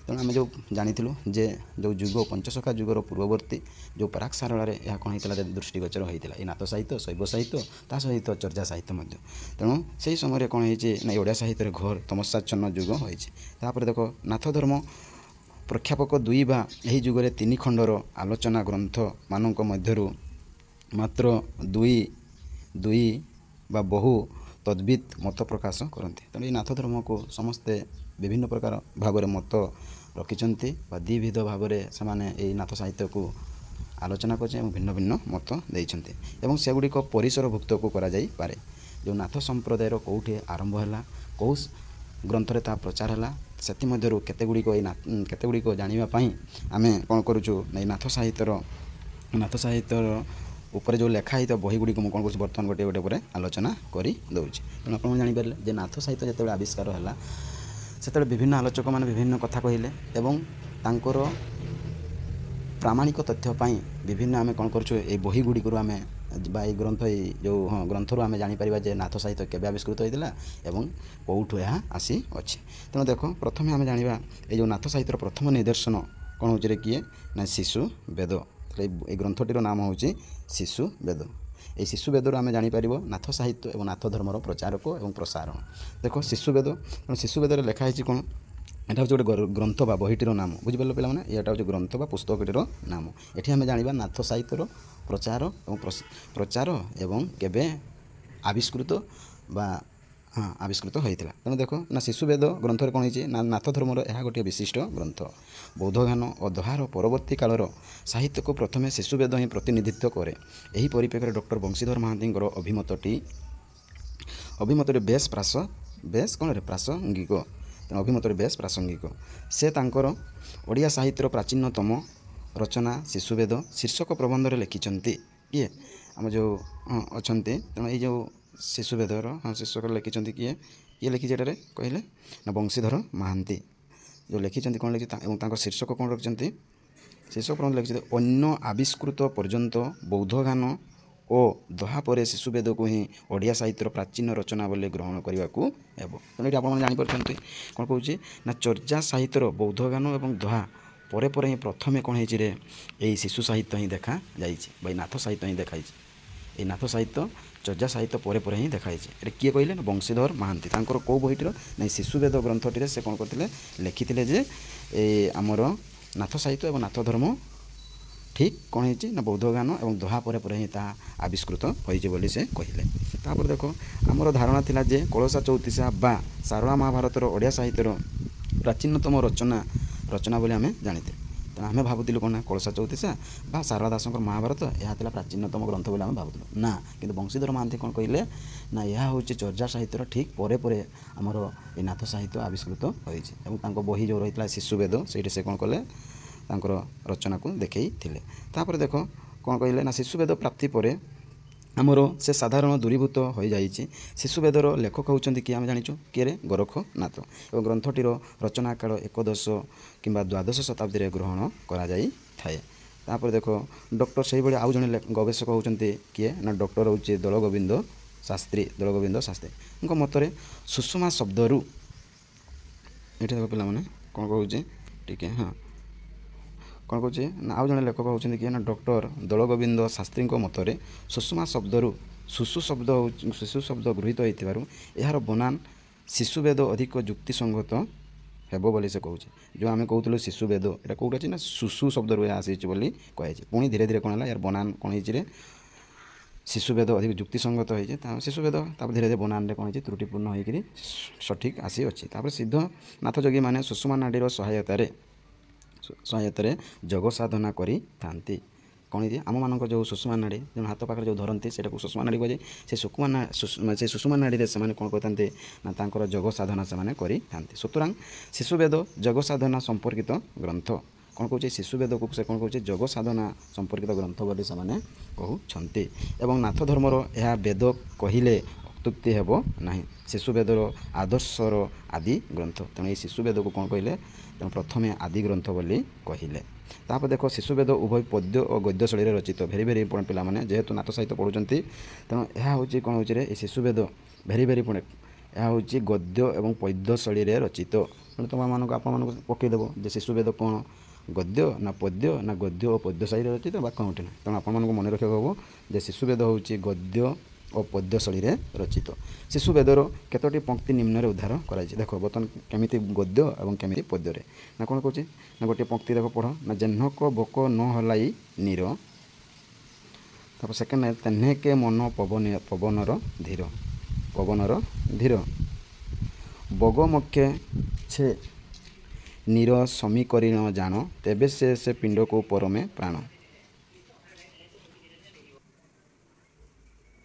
ତେଣୁ ଆମେ ଯେଉଁ ଜାଣିଥିଲୁ ଯେ ଯେଉଁ ଯୁଗ ପଞ୍ଚସଖା ଯୁଗର ପୂର୍ବବର୍ତ୍ତୀ ଯେଉଁ ପ୍ରାକ୍ ସାରଳାରେ ଏହା କ'ଣ ହେଇଥିଲା ଦୃଷ୍ଟିଗୋଚର ହୋଇଥିଲା ଏଇ ନାଥ ସାହିତ୍ୟ ଶୈବ ସାହିତ୍ୟ ତା ସହିତ ଚର୍ଯା ସାହିତ୍ୟ ମଧ୍ୟ। ତେଣୁ ସେହି ସମୟରେ କ'ଣ ହେଇଛି ନା ଓଡ଼ିଆ ସାହିତ୍ୟରେ ଘୋର ତମସାଚ୍ଛନ୍ନ ଯୁଗ ହୋଇଛି। ତାପରେ ଦେଖ ନାଥ ଧର୍ମ ପ୍ରଖ୍ୟାପକ 2 ବା ଏହି ଯୁଗରେ 3 ଖଣ୍ଡର ଆଲୋଚନା ଗ୍ରନ୍ଥ ମାନଙ୍କ ମଧ୍ୟରୁ ମାତ୍ର 2 ବା ବହୁ ତଦ୍ଭିଦ ମତ ପ୍ରକାଶ କରନ୍ତି। ତେଣୁ ଏହି ନାଥ ଧର୍ମକୁ ସମସ୍ତେ ବିଭିନ୍ନ ପ୍ରକାର ଭାବରେ ମତ ରଖିଛନ୍ତି ବା ଦ୍ୱିବିଧ ଭାବରେ ସେମାନେ ଏହି ନାଥ ସାହିତ୍ୟକୁ ଆଲୋଚନା କରିଛନ୍ତି ଏବଂ ଭିନ୍ନ ଭିନ୍ନ ମତ ଦେଇଛନ୍ତି ଏବଂ ସେଗୁଡ଼ିକ ପରିସରଭୁକ୍ତକୁ କରାଯାଇପାରେ। ଯେଉଁ ନାଥ ସମ୍ପ୍ରଦାୟର କେଉଁଠି ଆରମ୍ଭ ହେଲା କେଉଁ ଗ୍ରନ୍ଥରେ ତାହା ପ୍ରଚାର ହେଲା ସେଥିମଧ୍ୟରୁ କେତେଗୁଡ଼ିକ ଜାଣିବା ପାଇଁ ଆମେ କ'ଣ କରୁଛୁ ଏଇ ନାଥ ସାହିତ୍ୟର ଉପରେ ଯେଉଁ ଲେଖା ହେଇଥିବା ବହିଗୁଡ଼ିକୁ ମୁଁ କ'ଣ କରୁଛି ବର୍ତ୍ତମାନ ଗୋଟେ ଉପରେ ଆଲୋଚନା କରିଦେଉଛି। ତେଣୁ ଆପଣ ଜାଣିପାରିଲେ ଯେ ନାଥ ସାହିତ୍ୟ ଯେତେବେଳେ ଆବିଷ୍କାର ହେଲା ସେତେବେଳେ ବିଭିନ୍ନ ଆଲୋଚକମାନେ ବିଭିନ୍ନ କଥା କହିଲେ ଏବଂ ତାଙ୍କର ପ୍ରାମାଣିକ ତଥ୍ୟ ପାଇଁ ବିଭିନ୍ନ ଆମେ କ'ଣ କରୁଛୁ ଏଇ ବହିଗୁଡ଼ିକରୁ ଆମେ ବା ଏଇ ଗ୍ରନ୍ଥରୁ ଆମେ ଜାଣିପାରିବା ଯେ ନାଥ ସାହିତ୍ୟ କେବେ ଆବିଷ୍କୃତ ହୋଇଥିଲା ଏବଂ କେଉଁଠୁ ଏହା ଆସିଅଛି। ତେଣୁ ଦେଖ ପ୍ରଥମେ ଆମେ ଜାଣିବା ଏଇ ଯେଉଁ ନାଥ ସାହିତ୍ୟର ପ୍ରଥମ ନିଦର୍ଶନ କ'ଣ ହେଉଛି କିଏ ନା ଶିଶୁ ବେଦ। ଏଇ ଗ୍ରନ୍ଥଟିର ନାମ ହେଉଛି ଶିଶୁ ବେଦ। এই ଶିଶୁ ବେଦରୁ ଆମେ ଜାଣିପାରିବ ନାଥ ସାହିତ୍ୟ ଏବଂ ନାଥ ଧର୍ମର ପ୍ରଚାରକ ଏବଂ ପ୍ରସାରଣ। ଦେଖ ଶିଶୁ ବେଦ ତେଣୁ ଶିଶୁ ବେଦରେ ଲେଖା ହେଇଛି କ'ଣ এটা ହେଉଛି ଗୋଟେ ଗ୍ରନ୍ଥ ବା ବହିଟିର ନାମ ବୁଝିପାରିଲ ପିଲାମାନେ ଏଇଟା ହେଉଛି ଗ୍ରନ୍ଥ ବା ପୁସ୍ତକଟିର ନାମ। ଏଠି ଆମେ ଜାଣିବା ନାଥ ସାହିତ୍ୟର ପ୍ରଚାର ଏବଂ କେବେ ଆବିଷ୍କୃତ ହୋଇଥିଲା। ତେଣୁ ଦେଖ ନା ଶିଶୁବେଦ ଗ୍ରନ୍ଥରେ କ'ଣ ହେଇଛି ନା ନାଥ ଧର୍ମର ଏହା ଗୋଟିଏ ବିଶିଷ୍ଟ ଗ୍ରନ୍ଥ। ବୌଦ୍ଧଗାନ ଓ ଦୋହାର ପରବର୍ତ୍ତୀ କାଳର ସାହିତ୍ୟକୁ ପ୍ରଥମେ ଶିଶୁବେଦ ହିଁ ପ୍ରତିନିଧିତ୍ୱ କରେ। ଏହି ପରିପ୍ରେକ୍ଷୀରେ ଡକ୍ଟର ବଂଶୀଧର ମହାନ୍ତିଙ୍କର ଅଭିମତଟି ବେଶ ପ୍ରାସଙ୍ଗିକ। ସେ ତାଙ୍କର ଓଡ଼ିଆ ସାହିତ୍ୟର ପ୍ରାଚୀନତମ ରଚନା ଶିଶୁବେଦ ଶୀର୍ଷକ ପ୍ରବନ୍ଧରେ ଲେଖିଛନ୍ତି। କିଏ ଆମ ଯେଉଁ ଅଛନ୍ତି ତେଣୁ ଏଇ ଯେଉଁ ଶିଶୁବେଦର ଶୀର୍ଷକରେ ଲେଖିଛନ୍ତି କିଏ ଲେଖିଛି ଏଠାରେ କହିଲେ ନା ବଂଶୀଧର ମହାନ୍ତି ଯେଉଁ ଲେଖିଛନ୍ତି କ'ଣ ଲେଖିଛି ଏବଂ ତାଙ୍କ ଶୀର୍ଷକ କ'ଣ ରଖିଛନ୍ତି ଶୀର୍ଷକ ପ୍ରବନ୍ଧ ଲେଖିଛନ୍ତି ଅନ୍ୟ ଆବିଷ୍କୃତ ପର୍ଯ୍ୟନ୍ତ ବୌଦ୍ଧଗାନ ଓ ଦୋହା ପରେ ଶିଶୁବେଦକୁ ହିଁ ଓଡ଼ିଆ ସାହିତ୍ୟର ପ୍ରାଚୀନ ରଚନା ବୋଲି ଗ୍ରହଣ କରିବାକୁ ହେବ। ତେଣୁ ଏଠି ଆପଣମାନେ ଜାଣିପାରୁଛନ୍ତି କ'ଣ କହୁଛି ନା ଚର୍ଯା ସାହିତ୍ୟର ବୌଦ୍ଧଗାନ ଏବଂ ଦୋହା ପରେ ହିଁ ପ୍ରଥମେ କ'ଣ ହେଇଛି ରେ ଏଇ ଶିଶୁ ସାହିତ୍ୟ ହିଁ ଦେଖାଯାଇଛି ବା ନାଥ ସାହିତ୍ୟ ହିଁ ଦେଖାଯାଇଛି। এই ନାଥ ସାହିତ୍ୟ ଚର୍ଯା ସାହିତ୍ୟ ପରେ ପରେ ହିଁ ଦେଖାଯାଇଛି। ଏଟା କିଏ କହିଲେ ନା ବଂଶୀଧର ମହାନ୍ତି। ତାଙ୍କର କେଉଁ ବହିଟିର ନା ଶିଶୁବେଦ ଗ୍ରନ୍ଥଟିରେ ସେ କ'ଣ କରିଥିଲେ ଲେଖିଥିଲେ ଯେ ଏ ଆମର ନାଥ ସାହିତ୍ୟ ଏବଂ ନାଥ ଧର୍ମ ଠିକ୍ କ'ଣ ହେଇଛି ନା ବୌଦ୍ଧ ଜ୍ଞାନ ଏବଂ ଦୋହା ପରେ ପରେ ହିଁ ତାହା ଆବିଷ୍କୃତ ହୋଇଛି ବୋଲି ସେ କହିଲେ। ତାପରେ ଦେଖ ଆମର ଧାରଣା ଥିଲା ଯେ କଳସା ଚଉତିଶା ବା ସାରଳା ମହାଭାରତର ଓଡ଼ିଆ ସାହିତ୍ୟର ପ୍ରାଚୀନତମ ରଚନା ବୋଲି ଆମେ ଜାଣିଥିଲେ। ତେଣୁ ଆମେ ଭାବୁଥିଲୁ କ'ଣ ନା କଳସା ଚଉତିଶା ବା ସାରଳା ଦାସଙ୍କର ମହାଭାରତ ଏହା ଥିଲା ପ୍ରାଚୀନତମ ଗ୍ରନ୍ଥ ବୋଲି ଆମେ ଭାବୁଥିଲୁ। ନା, କିନ୍ତୁ ବଂଶୀଧର ମହାନ୍ତି କ'ଣ କହିଲେ ନା ଏହା ହେଉଛି ଚର୍ଯା ସାହିତ୍ୟର ଠିକ୍ ପରେ ପରେ ଆମର ଏ ନାଥ ସାହିତ୍ୟ ଆବିଷ୍କୃତ ହୋଇଛି। ଏବଂ ତାଙ୍କ ବହି ଯେଉଁ ରହିଥିଲା ଶିଶୁବେଦ ସେଇଠି ସେ କ'ଣ କଲେ ତାଙ୍କର ରଚନାକୁ ଦେଖେଇଥିଲେ। ତାପରେ ଦେଖ କ'ଣ କହିଲେ ନା ଶିଶୁବେଦ ପ୍ରାପ୍ତି ପରେ ଆମର ସେ ସାଧାରଣ ଦୂରୀଭୂତ ହୋଇଯାଇଛି। ଶିଶୁବେଦର ଲେଖକ ହେଉଛନ୍ତି କିଏ ଆମେ ଜାଣିଛୁ, କିଏରେ ଗୋରଖନାଥ। ଏବଂ ଗ୍ରନ୍ଥଟିର ରଚନା କାଳ ଏକଦଶ କିମ୍ବା ଦ୍ୱାଦଶ ଶତାବ୍ଦୀରେ ଗ୍ରହଣ କରାଯାଇଥାଏ। ତାପରେ ଦେଖ ଡକ୍ଟର ସେଇଭଳି ଆଉ ଜଣେ ଗବେଷକ ହେଉଛନ୍ତି କିଏ ନା ଡକ୍ଟର ହେଉଛି ଦୋଳଗୋବିନ୍ଦ ଶାସ୍ତ୍ରୀଙ୍କ ମତରେ ସୁଷମା ଶବ୍ଦରୁ ଏଠି ଦେଖ ପିଲାମାନେ କ'ଣ କହୁଛି ଟିକେ କ'ଣ କହୁଛି ନା ଆଉ ଜଣେ ଲେଖକ ହେଉଛନ୍ତି କିଏ ନା ଡକ୍ଟର ଦୋଳଗୋବିନ୍ଦ ଶାସ୍ତ୍ରୀଙ୍କ ମତରେ ସୁଷମା ଶବ୍ଦରୁ ଶିଶୁ ଶବ୍ଦ ଗୃହୀତ ହୋଇଥିବାରୁ ଏହାର ବନାନ ଶିଶୁବେଦ ଅଧିକ ଯୁକ୍ତିସଙ୍ଗତ ହେବ ବୋଲି ସେ କହୁଛି। ଯେଉଁ ଆମେ କହୁଥିଲୁ ଶିଶୁବେଦ ଏଇଟା କେଉଁଠି ଅଛି ନା ସୁଷୁ ଶବ୍ଦରୁ ଏହା ଆସିଛି ବୋଲି କୁହାଯାଇଛି। ପୁଣି ଧୀରେ ଧୀରେ କ'ଣ ହେଲା ଏହାର ବନାନ କ'ଣ ହେଇଛି ରେ ଶିଶୁବେଦ ଅଧିକ ଯୁକ୍ତିସଙ୍ଗତ ହୋଇଛି। ଶିଶୁବେଦ ତାପରେ ଧୀରେ ଧୀରେ ବନାନରେ କ'ଣ ହେଇଛି ତ୍ରୁଟିପୂର୍ଣ୍ଣ ହୋଇକରି ସଠିକ୍ ଆସିଅଛି। ତାପରେ ସିଦ୍ଧନାଥ ଯୋଗୀମାନେ ସୁଷମା ନାଡ଼ୀର ସହାୟତାରେ ଯୋଗ ସାଧନା କରିଥାନ୍ତି। କ'ଣ ହେଇଛି ଆମମାନଙ୍କ ଯେଉଁ ସୁଷମା ନାଡ଼ୀ ଯେଉଁ ହାତ ପାଖରେ ଯେଉଁ ଧରନ୍ତି ସେଇଟାକୁ ସୁଷମା ନାଡ଼ୀ କୁହାଯାଏ। ସେ ସୁଷମା ନାଡ଼ୀରେ ସେମାନେ କ'ଣ କରିଥାନ୍ତି ନା ତାଙ୍କର ଯୋଗ ସାଧନା ସେମାନେ କରିଥାନ୍ତି। ସୁତରାଂ ଶିଶୁବେଦ ଯୋଗ ସାଧନା ସମ୍ପର୍କିତ ଗ୍ରନ୍ଥ। କ'ଣ କହୁଛି ଶିଶୁବେଦକୁ ସେ କ'ଣ କହୁଛି ଯୋଗ ସାଧନା ସମ୍ପର୍କିତ ଗ୍ରନ୍ଥ ବୋଲି ସେମାନେ କହୁଛନ୍ତି। ଏବଂ ନାଥ ଧର୍ମର ଏହା ବେଦ କହିଲେ ଅତ୍ୟୁକ୍ତି ହେବ ନାହିଁ। ଶିଶୁବେଦର ଆଦର୍ଶର ଆଦି ଗ୍ରନ୍ଥ। ତେଣୁ ଏହି ଶିଶୁବେଦକୁ କ'ଣ କହିଲେ ତେଣୁ ପ୍ରଥମେ ଆଦି ଗ୍ରନ୍ଥ ବୋଲି କହିଲେ। ତାପରେ ଦେଖ ଶିଶୁବେଦ ଉଭୟ ପଦ୍ୟ ଓ ଗଦ୍ୟ ଶୈଳୀରେ ରଚିତ। ଭେରି ଇମ୍ପୋର୍ଟାଣ୍ଟ ପିଲାମାନେ ଯେହେତୁ ନାଥ ସାହିତ୍ୟ ପଢ଼ୁଛନ୍ତି ତେଣୁ ଏହା ହେଉଛି କ'ଣ ହେଉଛି ରେ ଏ ଶିଶୁବେଦ ଭେରି ଇମ୍ପୋର୍ଟାଣ୍ଟ। ଏହା ହେଉଛି ଗଦ୍ୟ ଏବଂ ପଦ୍ୟ ଶୈଳୀରେ ରଚିତ। ତେଣୁ ଆପଣମାନଙ୍କୁ ପକାଇଦେବ ଯେ ଶିଶୁବେଦ କ'ଣ ଗଦ୍ୟ ନା ପଦ୍ୟ ନା ଗଦ୍ୟ ଓ ପଦ୍ୟ ଶୈଳୀରେ ରଚିତ ବା କେଉଁଠି ନା। ତେଣୁ ଆପଣମାନଙ୍କୁ ମନେ ରଖିବାକୁ ହେବ ଯେ ଶିଶୁବେଦ ହେଉଛି ଗଦ୍ୟ ଓ ପଦ୍ୟ ଶୈଳୀରେ ରଚିତ। ଶିଶୁବେଦର କେତୋଟି ପଙ୍କ୍ତି ନିମ୍ନରେ ଉଦ୍ଧାର କରାଯାଇଛି। ଦେଖ ବର୍ତ୍ତମାନ କେମିତି ଗଦ୍ୟ ଏବଂ କେମିତି ପଦ୍ୟରେ ନା କ'ଣ କହୁଛି ନା ଗୋଟିଏ ପଙ୍କ୍ତି ଦେଖ ପଢ଼ ନା ଜହ୍ନକ ବୋକ ନ ହଲାଇ ନୀର। ତାପରେ ସେକେଣ୍ଡ ତେହ୍ନେକେ ମନ ପବନର ଧୀର ବଗ ମକ୍ଷେ ଛେ ନୀର ସମୀକରି ନ ଜାଣ ତେବେ ସେ ପିଣ୍ଡକୁ ପରମେ ପ୍ରାଣ।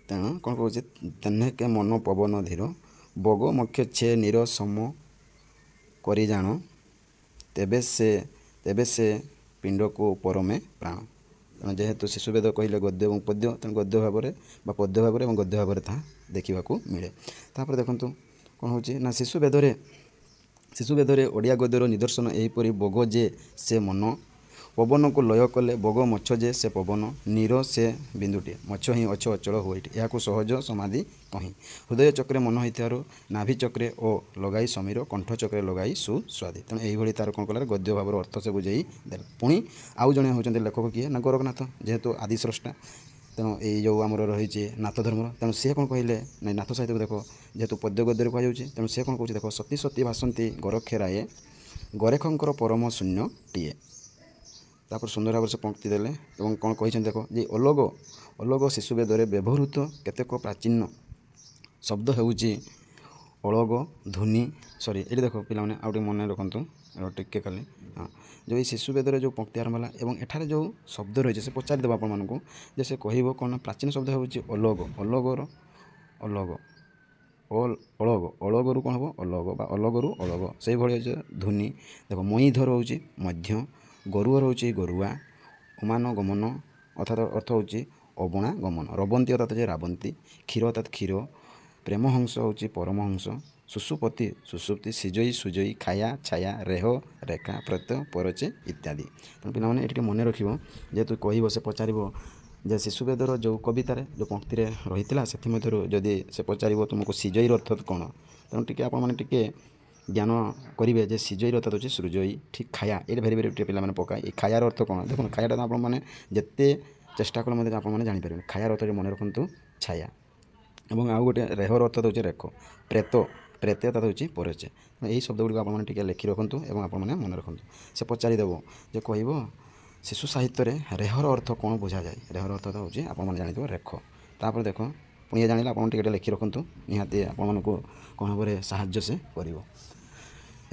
ତେଣୁ କ'ଣ କହୁଛି ତେହ୍ନେକେ ମନ ପବନ ଧୀର ବଗ ମକ୍ଷେ ଛେ ନୀର ସମ କରି ଜାଣ ତେବେ ସେ ପିଣ୍ଡକୁ ପରମେ ପ୍ରାଣ। ତେଣୁ ଯେହେତୁ ଶିଶୁବେଦ କହିଲେ ଗଦ୍ୟ ଏବଂ ପଦ୍ୟ ତେଣୁ ଗଦ୍ୟ ଭାବରେ ବା ପଦ୍ୟ ଭାବରେ ଏବଂ ଗଦ୍ୟ ଭାବରେ ତାହା ଦେଖିବାକୁ ମିଳେ। ତାପରେ ଦେଖନ୍ତୁ କ'ଣ ହେଉଛି ନା ଶିଶୁବେଦରେ ଓଡ଼ିଆ ଗଦ୍ୟର ନିଦର୍ଶନ ଏହିପରି ବଗ ଯେ ସେ ମନ ପବନକୁ ଲୟ କଲେ ବଗ ମଛ ଯେ ସେ ପବନ ନୀର ସେ ବିନ୍ଦୁଟିଏ ମଛ ହିଁ ଅଚଳ ହୁଏଟି ଏହାକୁ ସହଜ ସମାଧି କହିଁ ହୃଦୟ ଚକ୍ରେ ମନ ହୋଇଥିବାରୁ ନାଭି ଚକ୍ରେ ଓ ଲଗାଇ ସମୀର କଣ୍ଠ ଚକ୍ରେ ଲଗାଇ ସୁସ୍ୱାଦୀ। ତେଣୁ ଏଇଭଳି ତା'ର କ'ଣ କଲା ଗଦ୍ୟ ଭାବର ଅର୍ଥ ସେ ବୁଝେଇ ଦେଲେ। ପୁଣି ଆଉ ଜଣେ ହେଉଛନ୍ତି ଲେଖକ କିଏ ନା ଗୋରଖନାଥ ଯେହେତୁ ଆଦି ସ୍ରଷ୍ଟା। ତେଣୁ ଏଇ ଯେଉଁ ଆମର ରହିଛି ନାଥ ଧର୍ମର ତେଣୁ ସିଏ କ'ଣ କହିଲେ ନାଇଁ ନାଥ ସାହିତ୍ୟକୁ ଦେଖ ଯେହେତୁ ପଦ୍ୟ ଗଦ୍ୟରେ କୁହାଯାଉଛି ତେଣୁ ସିଏ କ'ଣ କହୁଛି ଦେଖ ସତୀ ସତୀ ଭାସନ୍ତି ଗୋରଖେରାଏ ଗୋରେଖଙ୍କର ପରମ ଶୂନ୍ୟଟିଏ। ତାପରେ ସୁନ୍ଦର ଭାବରେ ସେ ପଙ୍କ୍ତି ଦେଲେ ଏବଂ କ'ଣ କହିଛନ୍ତି ଦେଖ ଯେ ଅଲୋଗ ଶିଶୁବେଦରେ ବ୍ୟବହୃତ କେତେକ ପ୍ରାଚୀନ ଶବ୍ଦ ହେଉଛି ଅଳଗ ଧ୍ୱନି ଏଠି ଦେଖ ପିଲାମାନେ ଆଉ ଟିକେ ମନେ ରଖନ୍ତୁ ଟିକେ ଖାଲି ଯେଉଁ ଏଇ ଶିଶୁବେଦରେ ଯେଉଁ ପଙ୍କ୍ତି ଆରମ୍ଭ ହେଲା ଏବଂ ଏଠାରେ ଯେଉଁ ଶବ୍ଦ ରହିଛି ସେ ପଚାରିଦେବ ଆପଣମାନଙ୍କୁ ଯେ ସେ କହିବ କ'ଣ ପ୍ରାଚୀନ ଶବ୍ଦ ହେଉଛି ଅଳଗରୁ କ'ଣ ହେବ ଅଲଗ ବା ଅଲଗରୁ ଅଳଗ ସେଇଭଳି ହେଉଛି ଧ୍ୱନି। ଦେଖ ମଇଁଧର ହେଉଛି ମଧ୍ୟ ଗରୁଅ ହେଉଛି ଗରୁଆ ଅମାନ ଗମନ ଅର୍ଥାତ ଅର୍ଥ ହେଉଛି ଅବଣା ଗମନ ରବନ୍ତୀ ଅର୍ଥାତ ହେଉଛି ରାବନ୍ତୀ କ୍ଷୀର ଅର୍ଥାତ କ୍ଷୀର ପ୍ରେମହଂସ ହେଉଛି ପରମହଂସ ସୁଷୁପତି ସୁଷୁପ୍ତି ସିଜଇ ସୁଜଇ ଖାୟା ଛାୟା ରେହ ରେଖା ପ୍ରତ୍ୟୟ ପରଚେ ଇତ୍ୟାଦି। ତେଣୁ ପିଲାମାନେ ଏଠି ଟିକେ ମନେ ରଖିବ ଯେହେତୁ କହିବ ସେ ପଚାରିବ ଯେ ଶିଶୁବେଦର ଯେଉଁ କବିତାରେ ଯେଉଁ ପଙ୍କ୍ତିରେ ରହିଥିଲା ସେଥିମଧ୍ୟରୁ ଯଦି ସେ ପଚାରିବ ତୁମକୁ ସିଜଇର ଅର୍ଥ କ'ଣ ତେଣୁ ଟିକେ ଆପଣମାନେ ଟିକେ ଜ୍ଞାନ କରିବେ ଯେ ସିଜଇର ଅର୍ଥ ହେଉଛି ସୃଜଇ ଠିକ୍ ଖାୟା ଏଇଟା ଭେରି ଟିକେ ପିଲାମାନେ ପକାଏ। ଏଇ ଖାୟାର ଅର୍ଥ କ'ଣ ଦେଖନ୍ତୁ ଖାୟାଟା ଆପଣମାନେ ଯେତେ ଚେଷ୍ଟା କଲେ ମଧ୍ୟ ଆପଣମାନେ ଜାଣିପାରିବେନି। ଖାୟାର ଅର୍ଥରେ ମନେ ରଖନ୍ତୁ ଛାୟା। ଏବଂ ଆଉ ଗୋଟେ ରେହର ଅର୍ଥ ଦେଉଛି ରେଖ। ପ୍ରେତ ପ୍ରେତ୍ୟତା ହେଉଛି ପରଚେ। ଏହି ଶବ୍ଦ ଗୁଡ଼ିକ ଆପଣମାନେ ଟିକେ ଲେଖି ରଖନ୍ତୁ ଏବଂ ଆପଣମାନେ ମନେ ରଖନ୍ତୁ। ସେ ପଚାରିଦେବ ଯେ କହିବ ଶିଶୁ ସାହିତ୍ୟରେ ରେହର ଅର୍ଥ କ'ଣ ବୁଝାଯାଏ। ରେହର ଅର୍ଥ ହେଉଛି ଆପଣମାନେ ଜାଣିଥିବ ରେଖ। ତାପରେ ଦେଖ ପୁଣି ଏ ଜାଣିଲେ ଆପଣ ଟିକେ ଲେଖି ରଖନ୍ତୁ, ନିହାତି ଆପଣମାନଙ୍କୁ କ'ଣ ଭାବରେ ସାହାଯ୍ୟ ସେ କରିବ।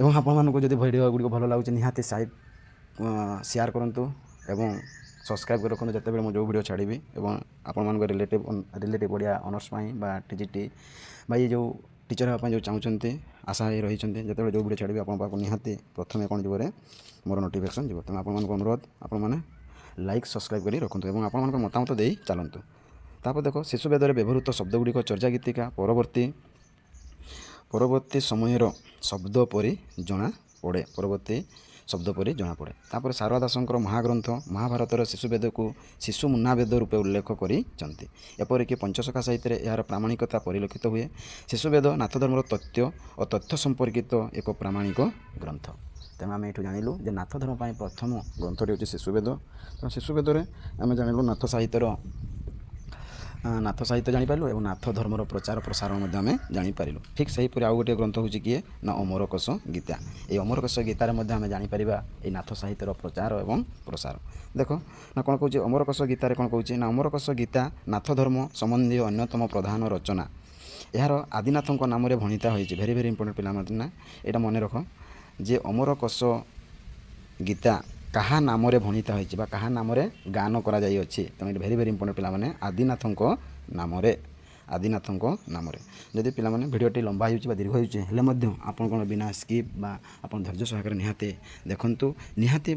ଏବଂ ଆପଣମାନଙ୍କୁ ଯଦି ଭିଡ଼ିଓ ଗୁଡ଼ିକ ଭଲ ଲାଗୁଛି ନିହାତି ସେୟାର କରନ୍ତୁ ଏବଂ ସବସ୍କ୍ରାଇବ୍ କରି ରଖନ୍ତୁ ଯେତେବେଳେ ମୁଁ ଯେଉଁ ଭିଡ଼ିଓ ଛାଡ଼ିବି। ଏବଂ ଆପଣମାନଙ୍କ ରିଲେଟିଭ୍ ଓଡ଼ିଆ ଅନର୍ସ ପାଇଁ ବା ଟିଜିଟି ବା ଏ ଯେଉଁ ଟିଚର୍ ହେବା ପାଇଁ ଯେଉଁ ଚାହୁଁଛନ୍ତି ଆଶା ରହିଛନ୍ତି, ଯେତେବେଳେ ଯେଉଁ ଭିଡ଼ିଓ ଛାଡ଼ିବି ଆପଣଙ୍କ ପାଖକୁ ନିହାତି ପ୍ରଥମେ କ'ଣ ଯିବରେ ମୋର ନୋଟିଫିକେସନ୍ ଯିବ। ତେଣୁ ଆପଣମାନଙ୍କୁ ଅନୁରୋଧ ଆପଣମାନେ ଲାଇକ୍ ସବସ୍କ୍ରାଇବ୍ କରି ରଖନ୍ତୁ ଏବଂ ଆପଣମାନଙ୍କ ମତାମତ ଦେଇ ଚାଲନ୍ତୁ। ତାପରେ ଦେଖ ଶିଶୁ ବେଦରେ ବ୍ୟବହୃତ ଶବ୍ଦଗୁଡ଼ିକ ଚର୍ଯା ଗୀତିକା ପରବର୍ତ୍ତୀ ସମୟର ଶବ୍ଦ ପରି ଜଣାପଡ଼େ। ତାପରେ ଶାରଳା ଦାସଙ୍କର ମହାଗ୍ରନ୍ଥ ମହାଭାରତର ଶିଶୁବେଦକୁ ଶିଶୁ ମୁନ୍ନାବେଦ ରୂପେ ଉଲ୍ଲେଖ କରିଛନ୍ତି। ଏପରିକି ପଞ୍ଚସଖା ସାହିତ୍ୟରେ ଏହାର ପ୍ରାମାଣିକତା ପରିଲକ୍ଷିତ ହୁଏ। ଶିଶୁବେଦ ନାଥଧର୍ମର ତଥ୍ୟ ସମ୍ପର୍କିତ ଏକ ପ୍ରାମାଣିକ ଗ୍ରନ୍ଥ। ତେଣୁ ଆମେ ଏଠୁ ଜାଣିଲୁ ଯେ ନାଥ ଧର୍ମ ପାଇଁ ପ୍ରଥମ ଗ୍ରନ୍ଥଟି ହେଉଛି ଶିଶୁବେଦ। ତେଣୁ ଶିଶୁବେଦରେ ଆମେ ଜାଣିଲୁ ନାଥ ସାହିତ୍ୟ ଜାଣିପାରିଲୁ ଏବଂ ନାଥ ଧର୍ମର ପ୍ରଚାର ପ୍ରସାରଣ ମଧ୍ୟ ଆମେ ଜାଣିପାରିଲୁ। ଠିକ୍ ସେହିପରି ଆଉ ଗୋଟିଏ ଗ୍ରନ୍ଥ ହେଉଛି କିଏ ନା ଅମରକୋଷ ଗୀତା। ଏହି ଅମରକୋଷ ଗୀତାରେ ମଧ୍ୟ ଆମେ ଜାଣିପାରିବା ଏହି ନାଥ ସାହିତ୍ୟର ପ୍ରଚାର ଏବଂ ପ୍ରସାର। ଦେଖ ନା କ'ଣ କହୁଛି ଅମରକୋଷ ଗୀତାରେ କ'ଣ କହୁଛି ନା ଅମରକୋଷ ଗୀତା ନାଥ ଧର୍ମ ସମ୍ବନ୍ଧୀୟ ଅନ୍ୟତମ ପ୍ରଧାନ ରଚନା। ଏହାର ଆଦିନାଥଙ୍କ ନାମରେ ଭଣିତା ହୋଇଛି। ଭେରି ଇମ୍ପୋର୍ଟାଣ୍ଟ ପିଲାମାନେ ନା ଏଇଟା ମନେ ରଖ ଯେ ଅମରକୋଷ ଗୀତା କାହା ନାମରେ ଭଣିତା ହୋଇଛି ବା କାହା ନାମରେ ଗାନ କରାଯାଇଅଛି। ତେଣୁ ଏଠି ଭେରି ଇମ୍ପୋର୍ଟାଣ୍ଟ ପିଲାମାନେ ଆଦିନାଥଙ୍କ ନାମରେ। ଯଦି ପିଲାମାନେ ଭିଡ଼ିଓଟି ଲମ୍ବା ହେଉଛି ବା ଦୀର୍ଘ ହେଉଛି ହେଲେ ମଧ୍ୟ ଆପଣ କ'ଣ ବିନା ସ୍କିପ୍ ବା ଆପଣ ଧୈର୍ଯ୍ୟ ସହକାରେ ନିହାତି ଦେଖନ୍ତୁ। ନିହାତି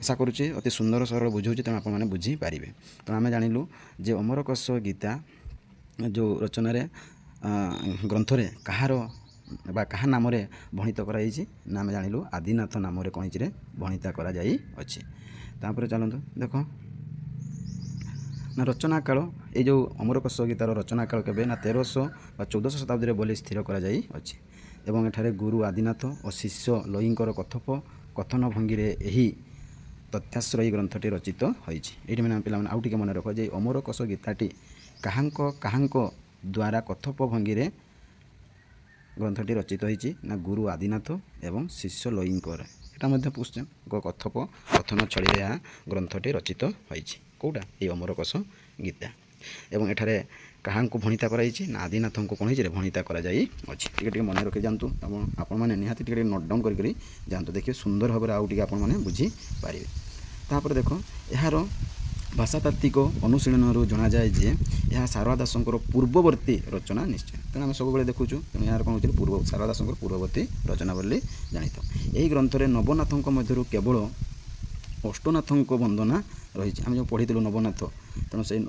ଆଶା କରୁଛି ଅତି ସୁନ୍ଦର ସରଳ ବୁଝାଉଛି, ତେଣୁ ଆପଣମାନେ ବୁଝିପାରିବେ। ତେଣୁ ଆମେ ଜାଣିଲୁ ଯେ ଅମରକୋଷ ଗୀତା ଯେଉଁ ରଚନାରେ ଗ୍ରନ୍ଥରେ କାହା ନାମରେ ଭଣିତ କରାଯାଇଛି ନା ଆମେ ଜାଣିଲୁ ଆଦିନାଥ ନାମରେ କ'ଣ ହେଇଛି ଭଣିତା କରାଯାଇଅଛି। ତାପରେ ଚାଲନ୍ତୁ ଦେଖ ନା ରଚନା କାଳ ଏଇ ଯେଉଁ ଅମରକୋଷ ଗୀତାର ରଚନା କାଳ କେବେ ନା 1300 ବା 1400 ଶତାବ୍ଦୀରେ ବୋଲି ସ୍ଥିର କରାଯାଇଅଛି। ଏବଂ ଏଠାରେ ଗୁରୁ ଆଦିନାଥ ଓ ଶିଷ୍ୟ ଲୟୀଙ୍କର କଥନ ଭଙ୍ଗୀରେ ଏହି ତଥ୍ୟାଶ୍ରୟୀ ଗ୍ରନ୍ଥଟି ରଚିତ ହୋଇଛି। ଏଇଠି ପିଲାମାନେ ଆଉ ଟିକେ ମନେ ରଖ ଯେ ଅମରକୋଷ ଗୀତାଟି କାହାଙ୍କ ଦ୍ୱାରା କଥୋପ ଭଙ୍ଗୀରେ ଗ୍ରନ୍ଥଟି ରଚିତ ହୋଇଛି ନା ଗୁରୁ ଆଦିନାଥ ଏବଂ ଶିଷ୍ୟ ଲୟୀଙ୍କର। এটা ମଧ୍ୟ ପୁଷ୍ପଙ୍କ କଥନ ଛଳିରେ ଏହା ଗ୍ରନ୍ଥଟି ରଚିତ ହୋଇଛି। କେଉଁଟା ଏଇ ଅମରକୋଷ ଗୀତା। ଏବଂ ଏଠାରେ କାହାଙ୍କୁ ଭଣିତା କରାଯାଇଛି ନା ଆଦିନାଥଙ୍କୁ କ'ଣ ହେଇଛି ଭଣିତା କରାଯାଇଅଛି। ଟିକେ ମନେ ରଖି ଯାଆନ୍ତୁ ଆପଣମାନେ ନିହାତି ଟିକେ ନୋଟ୍ ଡାଉନ୍ କରିକି ଯାଆନ୍ତୁ, ଦେଖିବେ ସୁନ୍ଦର ଭାବରେ ଆଉ ଟିକେ ଆପଣମାନେ ବୁଝିପାରିବେ। ତାପରେ ଦେଖ ଏହାର ଭାଷାତାତ୍ତ୍ୱିକ ଅନୁଶୀଳନରୁ ଜଣାଯାଏ ଯେ ଏହା ଶାରଳା ଦାସଙ୍କର ପୂର୍ବବର୍ତ୍ତୀ ରଚନା ନିଶ୍ଚୟ। ତେଣୁ ଆମେ ସବୁବେଳେ ଦେଖୁଛୁ, ତେଣୁ ଏହାର କ'ଣ ହେଉଛି ଶାରଳା ଦାସଙ୍କର ପୂର୍ବବର୍ତ୍ତୀ ରଚନା ବୋଲି ଜାଣିଥାଉ। ଏହି ଗ୍ରନ୍ଥରେ ନବନାଥଙ୍କ ମଧ୍ୟରୁ କେବଳ ଅଷ୍ଟନାଥଙ୍କ ବନ୍ଦନା ରହିଛି। ଆମେ ଯେଉଁ ପଢ଼ିଥିଲୁ ନବନାଥ, ତେଣୁ ସେଇ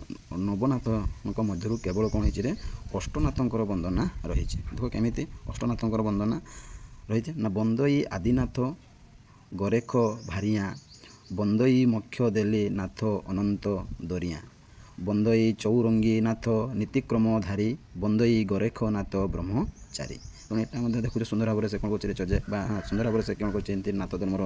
ନବନାଥଙ୍କ ମଧ୍ୟରୁ କେବଳ କ'ଣ ହେଇଛି ଅଷ୍ଟନାଥଙ୍କର ବନ୍ଦନା ରହିଛି। ଦେଖ କେମିତି ଅଷ୍ଟନାଥଙ୍କର ବନ୍ଦନା ରହିଛି ନା ବନ୍ଦଇ ଆଦିନାଥ ଗରେଖ ଭାରିଆଁ, ବନ୍ଦଇ ମକ୍ଷ ଦେଲି ନାଥ ଅନନ୍ତ ଦରିଆଁ, ବନ୍ଦଇ ଚଉରଙ୍ଗୀ ନାଥ ନୀତିକ୍ରମ ଧାରୀ, ବନ୍ଦଇ ଗରେଖ ନାଥ ବ୍ରହ୍ମଚାରୀ। ତେଣୁ ଏଇଟା ମଧ୍ୟ ଦେଖୁଛୁ ସୁନ୍ଦର ଭାବରେ ସେ କ'ଣ କରୁଛି ବା ସୁନ୍ଦର ଭାବରେ ସେ କ'ଣ କରୁଛି ଏମିତି ନାଥ ଧର୍ମର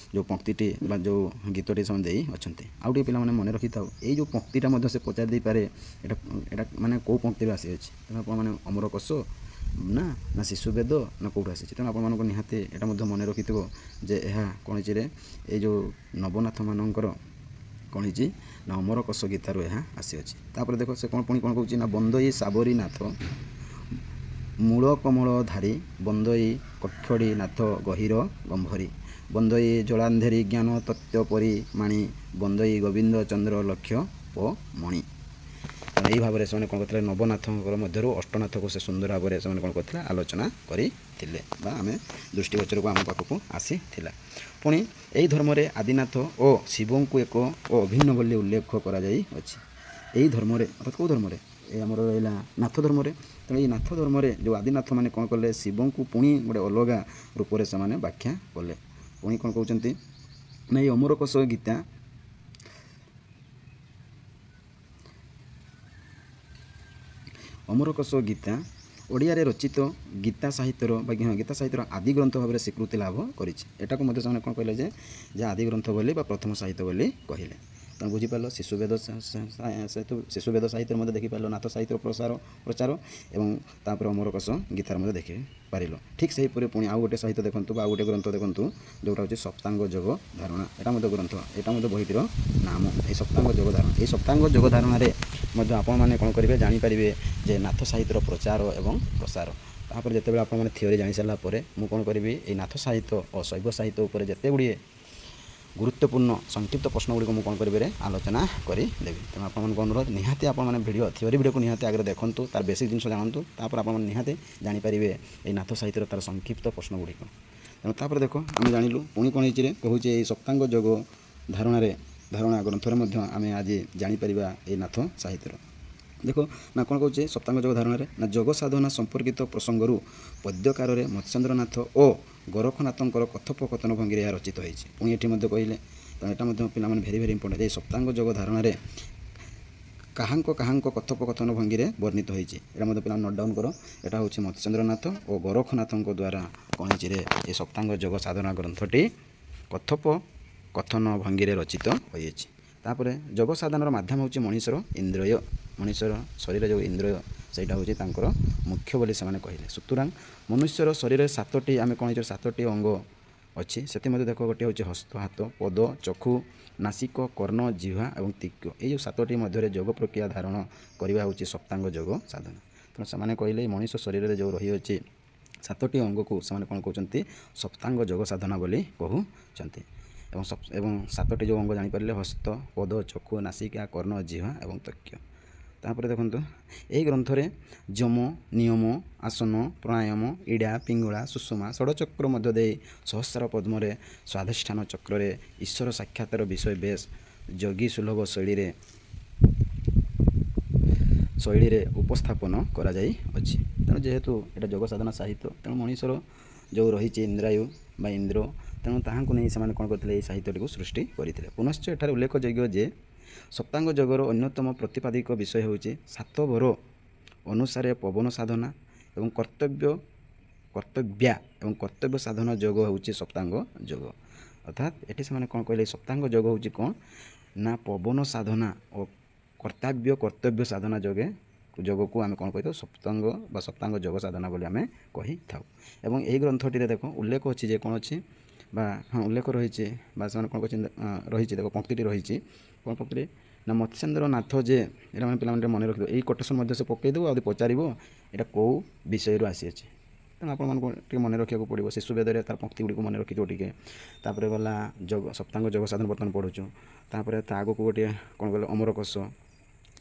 ଯେଉଁ ପଙ୍କ୍ତିଟି ବା ଯେଉଁ ଗୀତଟି ସେମାନେ ଦେଇ ଅଛନ୍ତି। ଆଉ ଟିକେ ପିଲାମାନେ ମନେ ରଖିଥାଉ ଏଇ ଯେଉଁ ପଙ୍କ୍ତିଟା ମଧ୍ୟ ସେ ପଚାରି ଦେଇପାରେ ଏଇଟା ମାନେ କେଉଁ ପଙ୍କ୍ତିରୁ ଆସିଅଛି। ତେଣୁ ଆପଣମାନେ ଅମରକୋଷ ନା ଶିଶୁବେଦ ନା କେଉଁଠୁ ଆସିଛି। ତେଣୁ ଆପଣମାନଙ୍କୁ ନିହାତି ଏଇଟା ମଧ୍ୟ ମନେ ରଖିଥିବ ଯେ ଏହା କ'ଣ ହେଇଛି ଏଇ ଯେଉଁ ନବନାଥମାନଙ୍କର କ'ଣ ହେଇଛି ନା ଅମରକୋଷ ଗୀତାରୁ ଏହା ଆସିଅଛି। ତାପରେ ଦେଖ ସେ ପୁଣି କ'ଣ କହୁଛି ନା ବନ୍ଦଇ ସାବରୀ ନାଥ ମୂଳ କମଳ ଧାରୀ, ବନ୍ଦଇ କକ୍ଷଡ଼ି ନାଥ ଗହୀର ଗମ୍ଭରୀ, ବନ୍ଦଇ ଜଳାନ୍ଧେରୀ ଜ୍ଞାନ ତତ୍ତ୍ୱ ପରି ମାଣି, ବନ୍ଦଇ ଗୋବିନ୍ଦ ଚନ୍ଦ୍ର ଲକ୍ଷ୍ୟ ମଣି। ଏହି ଭାବରେ ସେମାନେ କ'ଣ କରିଥିଲେ ନବନାଥଙ୍କର ମଧ୍ୟରୁ ଅଷ୍ଟନାଥକୁ ସେ ସୁନ୍ଦର ଭାବରେ ସେମାନେ କ'ଣ କରିଥିଲେ ଆଲୋଚନା କରିଥିଲେ ବା ଆମେ ଦୃଷ୍ଟିଗୋଚରକୁ ଆମ ପାଖକୁ ଆସିଥିଲା। ପୁଣି ଏହି ଧର୍ମରେ ଆଦିନାଥ ଓ ଶିବଙ୍କୁ ଏକ ଅଭିନ୍ନ ବୋଲି ଉଲ୍ଲେଖ କରାଯାଇଅଛି। ଏହି ଧର୍ମରେ ଅର୍ଥାତ୍ କେଉଁ ଧର୍ମରେ ଏ ଆମର ରହିଲା ନାଥ ଧର୍ମରେ। ତେଣୁ ଏହି ନାଥ ଧର୍ମରେ ଯେଉଁ ଆଦିନାଥ ମାନେ କ'ଣ କଲେ ଶିବଙ୍କୁ ପୁଣି ଗୋଟେ ଅଲଗା ରୂପରେ ସେମାନେ ବ୍ୟାଖ୍ୟା କଲେ। ପୁଣି କ'ଣ କହୁଛନ୍ତି ନା ଏହି ଅମରକୋଷ ଗୀତା ଓଡ଼ିଆରେ ରଚିତ ଗୀତା ସାହିତ୍ୟର ଆଦି ଗ୍ରନ୍ଥ ଭାବରେ ସ୍ୱୀକୃତି ଲାଭ କରିଛି। ଏଟାକୁ ମଧ୍ୟ ସେମାନେ କ'ଣ କହିଲେ ଯେ ଆଦି ଗ୍ରନ୍ଥ ବୋଲି ବା ପ୍ରଥମ ସାହିତ୍ୟ ବୋଲି କହିଲେ। ତେଣୁ ବୁଝିପାରିଲ ଶିଶୁବେଦ ଶିଶୁବେଦ ସାହିତ୍ୟରେ ମଧ୍ୟ ଦେଖିପାରିଲ ନାଥ ସାହିତ୍ୟର ପ୍ରଚାର ଏବଂ ତାପରେ ଅମରକୋଷ ଗୀତାରେ ମଧ୍ୟ ଦେଖିପାରିଲ। ଠିକ୍ ସେହିପରି ପୁଣି ଆଉ ଗୋଟେ ସାହିତ୍ୟ ଦେଖନ୍ତୁ ବା ଆଉ ଗୋଟେ ଗ୍ରନ୍ଥ ଦେଖନ୍ତୁ ଯେଉଁଟା ହେଉଛି ସପ୍ତାଙ୍ଗ ଯୋଗ ଧାରଣା। ଏଇଟା ମଧ୍ୟ ଗ୍ରନ୍ଥ, ଏଇଟା ମଧ୍ୟ ବହିଟିର ନାମ ଏହି ସପ୍ତାଙ୍ଗ ଯୋଗ ଧାରଣା। ଏହି ସପ୍ତାଙ୍ଗ ଯୋଗ ଧାରଣାରେ ମଧ୍ୟ ଆପଣମାନେ କ'ଣ କରିବେ ଜାଣିପାରିବେ ଯେ ନାଥ ସାହିତ୍ୟର ପ୍ରଚାର ଏବଂ ପ୍ରସାର। ତାପରେ ଯେତେବେଳେ ଆପଣମାନେ ଥିଓରି ଜାଣିସାରିଲା ପରେ ମୁଁ କ'ଣ କରିବି ଏଇ ନାଥ ସାହିତ୍ୟ ଓ ଶୈବ ସାହିତ୍ୟ ଉପରେ ଯେତେ ଗୁଡ଼ିଏ ଗୁରୁତ୍ୱପୂର୍ଣ୍ଣ ସଂକ୍ଷିପ୍ତ ପ୍ରଶ୍ନଗୁଡ଼ିକୁ ମୁଁ କ'ଣ କରିବି ଆଲୋଚନା କରିଦେବି। ତେଣୁ ଆପଣମାନଙ୍କୁ ଅନୁରୋଧ ନିହାତି ଆପଣମାନେ ଥିଓରି ଭିଡ଼ିଓକୁ ନିହାତି ଆଗରେ ଦେଖନ୍ତୁ, ତାର ବେସିକ୍ ଜିନିଷ ଜାଣନ୍ତୁ, ତାପରେ ଆପଣମାନେ ନିହାତି ଜାଣିପାରିବେ ଏଇ ନାଥ ସାହିତ୍ୟର ତାର ସଂକ୍ଷିପ୍ତ ପ୍ରଶ୍ନଗୁଡ଼ିକ। ତେଣୁ ତାପରେ ଦେଖ ଆମେ ଜାଣିଲୁ ପୁଣି କ'ଣ ହେଇଛି କହୁଛେ ଏଇ ସପ୍ତାଙ୍ଗ ଯୋଗ ଧାରଣା ଗ୍ରନ୍ଥରେ ମଧ୍ୟ ଆମେ ଆଜି ଜାଣିପାରିବା ଏଇ ନାଥ ସାହିତ୍ୟର। ଦେଖ ନା କ'ଣ କହୁଛେ ସପ୍ତାଙ୍ଗ ଯୋଗ ଧାରଣାରେ ନା ଯୋଗ ସାଧନା ସମ୍ପର୍କିତ ପ୍ରସଙ୍ଗରୁ ପଦ୍ୟକାରରେ ମତ୍ସ୍ୟେନ୍ଦ୍ରନାଥ ଓ ଗୋରଖନାଥଙ୍କର କଥୋପକଥନ ଭଙ୍ଗୀରେ ଏହା ରଚିତ ହୋଇଛି। ପୁଣି ଏଠି ମଧ୍ୟ କହିଲେ, ତେଣୁ ଏଟା ମଧ୍ୟ ପିଲାମାନେ ଭେରି ଇମ୍ପୋର୍ଟାଣ୍ଟ। ଏଇ ସପ୍ତାଙ୍ଗ ଯୋଗ ଧାରଣାରେ କାହାଙ୍କ କଥୋପକଥନ ଭଙ୍ଗୀରେ ବର୍ଣ୍ଣିତ ହୋଇଛି, ଏଇଟା ମଧ୍ୟ ପିଲାମାନେ ନୋଟ୍ ଡାଉନ୍ କର। ଏଇଟା ହେଉଛି ମତ୍ସ୍ୟେନ୍ଦ୍ରନାଥ ଓ ଗୋରଖନାଥଙ୍କ ଦ୍ୱାରା କ'ଣ ହେଇଛି ଏ ସପ୍ତାଙ୍ଗ ଯୋଗ ସାଧନା ଗ୍ରନ୍ଥଟି କଥୋପକଥନ ଭଙ୍ଗୀରେ ରଚିତ ହୋଇଛି। ତାପରେ ଯୋଗ ସାଧନାର ମାଧ୍ୟମ ହେଉଛି ମଣିଷର ଇନ୍ଦ୍ରିୟ, ମଣିଷର ଶରୀର ଯେଉଁ ଇନ୍ଦ୍ରିୟ ସେଇଟା ହେଉଛି ତାଙ୍କର ମୁଖ୍ୟ ବୋଲି ସେମାନେ କହିଲେ। ସୁତରାଂ ମନୁଷ୍ୟର ଶରୀରରେ 7ଟି ଆମେ କ'ଣ ହେଇଛୁ 7ଟି ଅଙ୍ଗ ଅଛି। ସେଥିମଧ୍ୟ ଦେଖ ଗୋଟିଏ ହେଉଛି ହସ୍ତ, ହାତ, ପଦ, ଚକ୍ଷୁ, ନାସିକ, କର୍ଣ୍ଣ, ଜିହ୍ୱା ଏବଂ ତିକ୍ୟ। ଏଇ ଯେଉଁ 7ଟି ମଧ୍ୟରେ ଯୋଗ ପ୍ରକ୍ରିୟା ଧାରଣ କରିବା ହେଉଛି ସପ୍ତାଙ୍ଗ ଯୋଗ ସାଧନା। ତେଣୁ ସେମାନେ କହିଲେ ମଣିଷ ଶରୀରରେ ଯେଉଁ ରହିଅଛି 7ଟି ଅଙ୍ଗକୁ ସେମାନେ କ'ଣ କହୁଛନ୍ତି ସପ୍ତାଙ୍ଗ ଯୋଗ ସାଧନା ବୋଲି କହୁଛନ୍ତି। ଏବଂ 7ଟି ଯେଉଁ ଅଙ୍ଗ ଜାଣିପାରିଲେ ହସ୍ତ, ପଦ, ଚକ୍ଷୁ, ନାସିକା, କର୍ଣ୍ଣ, ଜିହ୍ୱା ଏବଂ ତକ୍ୟ। ତାପରେ ଦେଖନ୍ତୁ ଏହି ଗ୍ରନ୍ଥରେ ଯମ, ନିୟମ, ଆସନ, ପ୍ରାଣାୟାମ, ଇଡ଼ା, ପିଙ୍ଗଳା, ସୁଷମା, ଷଡ଼ଚକ୍ର ମଧ୍ୟ ଦେଇ ସହସ୍ର ପଦ୍ମରେ ସ୍ୱାଧିଷ୍ଠାନ ଚକ୍ରରେ ଈଶ୍ୱର ସାକ୍ଷାତର ବିଷୟ ବେଶ ଯୋଗୀ ସୁଲଭ ଶୈଳୀରେ ଉପସ୍ଥାପନ କରାଯାଇଅଛି। ତେଣୁ ଯେହେତୁ ଏଇଟା ଯୋଗ ସାଧନା ସାହିତ୍ୟ, ତେଣୁ ମଣିଷର ଯେଉଁ ରହିଛି ଇନ୍ଦ୍ରାୟୁ ବା ଇନ୍ଦ୍ର, ତେଣୁ ତାହାଙ୍କୁ ନେଇ ସେମାନେ କ'ଣ କରିଥିଲେ ଏହି ସାହିତ୍ୟଟିକୁ ସୃଷ୍ଟି କରିଥିଲେ। ପୁନଶ୍ଚ ଏଠାରେ ଉଲ୍ଲେଖଯୋଗ୍ୟ ଯେ ସପ୍ତାଙ୍ଗ ଯୋଗର ଅନ୍ୟତମ ପ୍ରତିପାଦିକ ବିଷୟ ହେଉଛି 7 ଭର ଅନୁସାରେ ପବନ ସାଧନା ଏବଂ କର୍ତ୍ତବ୍ୟ ସାଧନ ଯୋଗ ହେଉଛି ସପ୍ତାଙ୍ଗ ଯୋଗ। ଅର୍ଥାତ୍ ଏଠି ସେମାନେ କ'ଣ କହିଲେ ସପ୍ତାଙ୍ଗ ଯୋଗ ହେଉଛି କ'ଣ ନା ପବନ ସାଧନା ଓ କର୍ତ୍ତବ୍ୟ ସାଧନା ଯୋଗକୁ ଆମେ କ'ଣ କହିଥାଉ ସପ୍ତାଙ୍ଗ ଯୋଗ ସାଧନା ବୋଲି ଆମେ କହିଥାଉ। ଏବଂ ଏହି ଗ୍ରନ୍ଥଟିରେ ଦେଖ ଉଲ୍ଲେଖ ଅଛି ଯେ କ'ଣ ଅଛି ବା ଉଲ୍ଲେଖ ରହିଛି ବା ସେମାନେ କ'ଣ କହିଛନ୍ତି ରହିଛି ଦେଖ ପକ୍ତିଟି ରହିଛି କ'ଣ ପକ୍ତିରେ ନା ମତ୍ସ୍ୟେନ୍ଦ୍ରନାଥ ଯେ ଏଇଟା ମାନେ ପିଲାମାନେ ମନେ ରଖିଦେବ। ଏଇ କୋଟେସନ୍ ମଧ୍ୟ ସେ ପକାଇଦେବ ଆଉ ପଚାରିବ ଏଇଟା କେଉଁ ବିଷୟରୁ ଆସିଅଛି। ତେଣୁ ଆପଣମାନଙ୍କୁ ଟିକେ ମନେ ରଖିବାକୁ ପଡ଼ିବ। ଶିଶୁବେଦରେ ତାର ପକ୍ତି ଗୁଡ଼ିକୁ ମନେ ରଖିଥିବ ଟିକେ। ତାପରେ ଗଲା ସପ୍ତାଙ୍ଗ ଯୋଗ ସାଧନ ବର୍ତ୍ତମାନ ପଢ଼ୁଛୁ। ତାପରେ ତା ଆଗକୁ ଗୋଟିଏ କ'ଣ କହିଲେ ଅମରକୋଷ।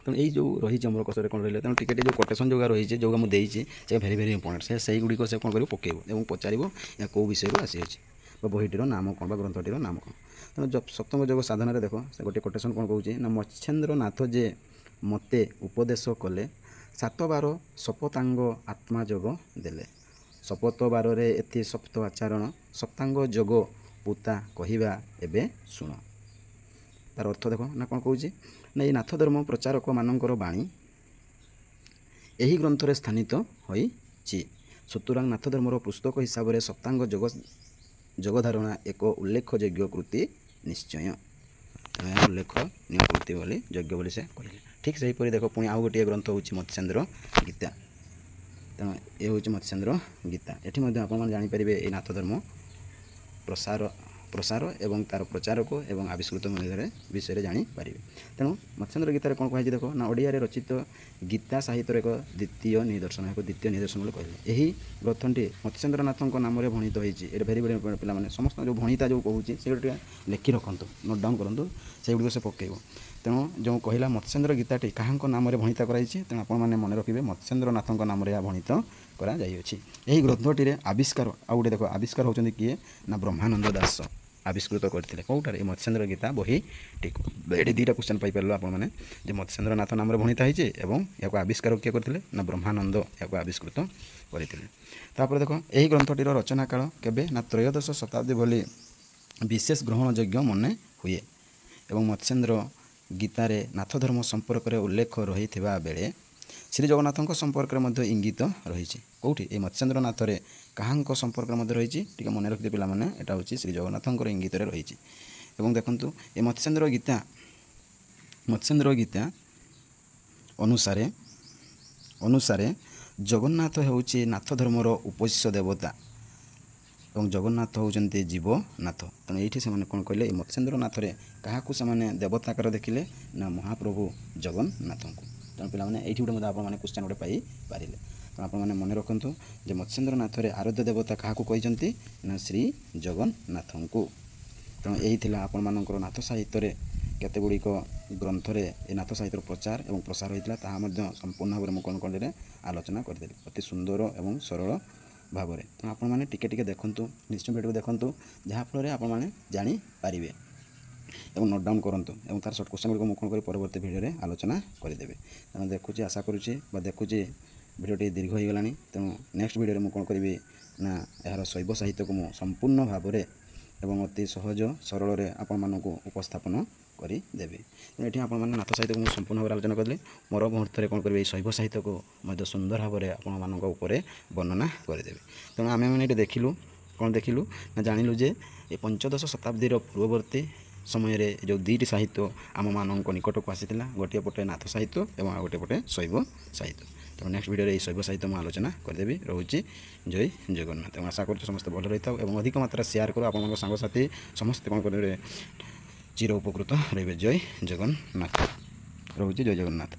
ତେଣୁ ଏଇ ଯେଉଁ ରହିଛି ଅମରକୋଷରେ କ'ଣ ରହିଲେ ତେଣୁ ଟିକେ ଯେଉଁ କୋଟେସନ୍ ଯୋଉଟା ରହିଛି ଯୋଉଟା ମୁଁ ଦେଇଛି ସେ ଭେରି ଇମ୍ପୋର୍ଟାଣ୍ଟ। ସେଇଗୁଡ଼ିକ ସେ କ'ଣ କରିବ ପକାଇବ ଏବଂ ପଚାରିବ ଏହା କେଉଁ ବିଷୟରୁ ଆସିଅଛି ବା ବହିଟିର ନାମ କ'ଣ ବା ଗ୍ରନ୍ଥଟିର ନାମ କ'ଣ। ତେଣୁ ସପ୍ତମ ଯୋଗ ସାଧନାରେ ଦେଖ ସେ ଗୋଟିଏ କୋଟେସନ୍ କ'ଣ କହୁଛି ନା ମତ୍ସ୍ୟେନ୍ଦ୍ରନାଥ ଯେ ମୋତେ ଉପଦେଶ କଲେ 7 ବାର ଶପତାଙ୍ଗ ଆତ୍ମା ଯୋଗ ଦେଲେ। ଶପଥ ବାରରେ ଏଥି ସପ୍ତ ଆଚରଣ ସପ୍ତାଙ୍ଗ ଯୋଗ ପୁତା କହିବା ଏବେ ଶୁଣ। ତାର ଅର୍ଥ ଦେଖ ନା କ'ଣ କହୁଛି ନା ଏଇ ନାଥ ଧର୍ମ ପ୍ରଚାରକମାନଙ୍କର ବାଣୀ ଏହି ଗ୍ରନ୍ଥରେ ସ୍ଥାନିତ ହୋଇଛି। ସୁତରାଂ ନାଥ ଧର୍ମର ପୁସ୍ତକ ହିସାବରେ ସପ୍ତାଙ୍ଗ ଯୋଗ ଧାରଣା ଏକ ଉଲ୍ଲେଖଯୋଗ୍ୟ କୃତି ନିଶ୍ଚୟ। ଉଲ୍ଲେଖନୀୟ କୃତି ବୋଲି ଯୋଗ୍ୟ ବୋଲି ସେ କହିଲେ। ଠିକ୍ ସେହିପରି ଦେଖ ପୁଣି ଆଉ ଗୋଟିଏ ଗ୍ରନ୍ଥ ହେଉଛି ମତ୍ସ୍ୟେନ୍ଦ୍ର ଗୀତା। ତେଣୁ ଏ ହେଉଛି ମତ୍ସ୍ୟେନ୍ଦ୍ର ଗୀତା। ଏଠି ମଧ୍ୟ ଆପଣମାନେ ଜାଣିପାରିବେ ଏହି ନାଥ ଧର୍ମ ପ୍ରସାର ଏବଂ ତା'ର ପ୍ରଚାରକ ଏବଂ ଆବିଷ୍କୃତ ବିଷୟରେ ଜାଣିପାରିବେ। ତେଣୁ ମତ୍ସ୍ୟେନ୍ଦ୍ର ଗୀତାରେ କ'ଣ କୁହାଯାଇଛି ଦେଖ ନା ଓଡ଼ିଆରେ ରଚିତ ଗୀତା ସାହିତ୍ୟର ଏକ ଦ୍ୱିତୀୟ ନିଦର୍ଶନ ବୋଲି କହିଲେ। ଏହି ଗ୍ରନ୍ଥଟି ମତ୍ସ୍ୟେନ୍ଦ୍ରନାଥଙ୍କ ନାମରେ ଭଣିତ ହୋଇଛି। ଏଇଟା ଭେରି ପିଲାମାନେ ସମସ୍ତ ଯେଉଁ ଭଣିତା ଯେଉଁ କହୁଛି ସେଗୁଡ଼ା ଟିକେ ଲେଖି ରଖନ୍ତୁ, ନୋଟ୍ ଡାଉନ୍ କରନ୍ତୁ, ସେଗୁଡ଼ିକ ସେ ପକାଇବ। ତେଣୁ ଯେଉଁ କହିଲା ମତ୍ସ୍ୟେନ୍ଦ୍ର ଗୀତାଟି କାହାଙ୍କ ନାମରେ ଭଣିତ କରାଯାଇଛି ତେଣୁ ଆପଣମାନେ ମନେ ରଖିବେ ମତ୍ସ୍ୟେନ୍ଦ୍ରନାଥଙ୍କ ନାମରେ ଏହା ଭଣିତ କରାଯାଇଅଛି। ଏହି ଗ୍ରନ୍ଥଟିରେ ଆବିଷ୍କାର ଆଉ ଗୋଟେ ଦେଖ ଆବିଷ୍କାର ହେଉଛନ୍ତି କିଏ ନା ବ୍ରହ୍ମାନନ୍ଦ ଦାସ ଆବିଷ୍କୃତ କରିଥିଲେ। କେଉଁଟାରେ ଏହି ମତ୍ସ୍ୟେନ୍ଦ୍ର ଗୀତା ବହିଟିକୁ। ଏଠି ଦୁଇଟା କ୍ୱେଶ୍ଚନ୍ ପାଇପାରିଲ ଆପଣମାନେ ଯେ ମତ୍ସ୍ୟେନ୍ଦ୍ରନାଥ ନାମରେ ଭଣିତ ହେଇଛି ଏବଂ ଏହାକୁ ଆବିଷ୍କାର କିଏ କରିଥିଲେ ନା ବ୍ରହ୍ମାନନ୍ଦ ଏହାକୁ ଆବିଷ୍କୃତ କରିଥିଲେ। ତାପରେ ଦେଖ ଏହି ଗ୍ରନ୍ଥଟିର ରଚନା କାଳ କେବେ ନା ତ୍ରୟୋଦଶ ଶତାବ୍ଦୀ ବୋଲି ବିଶେଷ ଗ୍ରହଣଯୋଗ୍ୟ ମନେ ହୁଏ। ଏବଂ ମତ୍ସ୍ୟେନ୍ଦ୍ର ଗୀତାରେ ନାଥ ଧର୍ମ ସମ୍ପର୍କରେ ଉଲ୍ଲେଖ ରହିଥିବା ବେଳେ ଶ୍ରୀ ଜଗନ୍ନାଥଙ୍କ ସମ୍ପର୍କରେ ମଧ୍ୟ ଇଙ୍ଗିତ ରହିଛି। କେଉଁଠି ଏହି ମତ୍ସ୍ୟେନ୍ଦ୍ରନାଥରେ କାହାଙ୍କ ସମ୍ପର୍କରେ ମଧ୍ୟ ରହିଛି ଟିକେ ମନେ ରଖିଥିବେ ପିଲାମାନେ, ଏଇଟା ହେଉଛି ଶ୍ରୀ ଜଗନ୍ନାଥଙ୍କର ଇଙ୍ଗିତରେ ରହିଛି। ଏବଂ ଦେଖନ୍ତୁ ଏ ମତ୍ସ୍ୟେନ୍ଦ୍ର ଗୀତା ମତ୍ସ୍ୟେନ୍ଦ୍ର ଗୀତା ଅନୁସାରେ ଜଗନ୍ନାଥ ହେଉଛି ନାଥ ଧର୍ମର ଉପୋଷ୍ୟ ଦେବତା ଏବଂ ଜଗନ୍ନାଥ ହେଉଛନ୍ତି ଜୀବନାଥ। ତେଣୁ ଏଇଠି ସେମାନେ କ'ଣ କହିଲେ, ଏ ମତ୍ସ୍ୟେନ୍ଦ୍ର ନାଥରେ କାହାକୁ ସେମାନେ ଦେବତା ଆକାର ଦେଖିଲେ ନା ମହାପ୍ରଭୁ ଜଗନ୍ନାଥଙ୍କୁ। ତେଣୁ ପିଲାମାନେ ଏଇଠି ଗୋଟେ ମଧ୍ୟ ଆପଣମାନେ କ୍ୱେଶ୍ଚନ୍ ଗୋଟେ ପାଇପାରିଲେ। ତେଣୁ ଆପଣମାନେ ମନେ ରଖନ୍ତୁ ଯେ ମତ୍ସ୍ୟେନ୍ଦ୍ର ନାଥରେ ଆରାଧ୍ୟ ଦେବତା କାହାକୁ କହିଛନ୍ତି ନା ଶ୍ରୀ ଜଗନ୍ନାଥଙ୍କୁ। ତେଣୁ ଏହି ଥିଲା ଆପଣମାନଙ୍କର ନାଥ ସାହିତ୍ୟରେ କେତେ ଗୁଡ଼ିକ ଗ୍ରନ୍ଥରେ ଏ ନାଥ ସାହିତ୍ୟର ପ୍ରଚାର ଏବଂ ପ୍ରସାର ହୋଇଥିଲା, ତାହା ମଧ୍ୟ ସମ୍ପୂର୍ଣ୍ଣ ଭାବରେ ମୁଁ କ'ଣ କରିଦେଲି ଆଲୋଚନା କରିଦେଲି ଅତି ସୁନ୍ଦର ଏବଂ ସରଳ ଭାବରେ। ତେଣୁ ଆପଣମାନେ ଟିକେ ଟିକେ ଦେଖନ୍ତୁ, ନିଶ୍ଚୟ ଭିଡ଼ିଓ ଦେଖନ୍ତୁ, ଯାହାଫଳରେ ଆପଣମାନେ ଜାଣିପାରିବେ ଏବଂ ନୋଟ୍ ଡାଉନ୍ କରନ୍ତୁ ଏବଂ ତା'ର ସର୍ଟ କ୍ୱେଶ୍ଚନ୍ ଗୁଡ଼ିକ ମୁଁ କ'ଣ କରି ପରବର୍ତ୍ତୀ ଭିଡ଼ିଓରେ ଆଲୋଚନା କରିଦେବି। ତେଣୁ ଦେଖୁଛି, ଆଶା କରୁଛି ବା ଦେଖୁଛି ଭିଡ଼ିଓଟି ଦୀର୍ଘ ହୋଇଗଲାଣି। ତେଣୁ ନେକ୍ସଟ ଭିଡ଼ିଓରେ ମୁଁ କ'ଣ କରିବି ନା ଏହାର ଶୈବ ସାହିତ୍ୟକୁ ମୁଁ ସମ୍ପୂର୍ଣ୍ଣ ଭାବରେ ଏବଂ ଅତି ସହଜ ସରଳରେ ଆପଣମାନଙ୍କୁ ଉପସ୍ଥାପନ କରିଦେବି। ତେଣୁ ଏଠି ଆପଣମାନେ ନାଥ ସାହିତ୍ୟକୁ ମୁଁ ସମ୍ପୂର୍ଣ୍ଣ ଭାବରେ ଆଲୋଚନା କରିଲି। ମୋର ମୁହୂର୍ତ୍ତରେ କ'ଣ କରିବି, ଏହି ଶୈବ ସାହିତ୍ୟକୁ ମଧ୍ୟ ସୁନ୍ଦର ଭାବରେ ଆପଣମାନଙ୍କ ଉପରେ ବର୍ଣ୍ଣନା କରିଦେବି। ତେଣୁ ଆମେମାନେ ଏଠି କ'ଣ ଦେଖିଲୁ ନା ଜାଣିଲୁ ଯେ ଏ ପଞ୍ଚଦଶ ଶତାବ୍ଦୀର ପୂର୍ବବର୍ତ୍ତୀ ସମୟରେ ଯେଉଁ ଦୁଇଟି ସାହିତ୍ୟ ଆମମାନଙ୍କ ନିକଟକୁ ଆସିଥିଲା, ଗୋଟିଏ ପଟେ ନାଥ ସାହିତ୍ୟ ଏବଂ ଆଉ ଗୋଟିଏ ପଟେ ଶୈବ ସାହିତ୍ୟ। ତେଣୁ ନେକ୍ସଟ ଭିଡ଼ିଓରେ ଏହି ଶୈବ ସାହିତ୍ୟ ମୁଁ ଆଲୋଚନା କରିଦେବି। ରହୁଛି ଜୟ ଜଗନ୍ନାଥ। ଏବଂ ଆଶା କରୁଛି ସମସ୍ତେ ଭଲ ରହିଥାଉ ଏବଂ ଅଧିକ ମାତ୍ରାରେ ସେୟାର କରୁ, ଆପଣଙ୍କ ସାଙ୍ଗସାଥି ସମସ୍ତେ କ'ଣ କରିବେ ଚିର ଉପକୃତ ରହିବେ। ଜୟ ଜଗନ୍ନାଥ। ରହୁଛି ଜୟ ଜଗନ୍ନାଥ।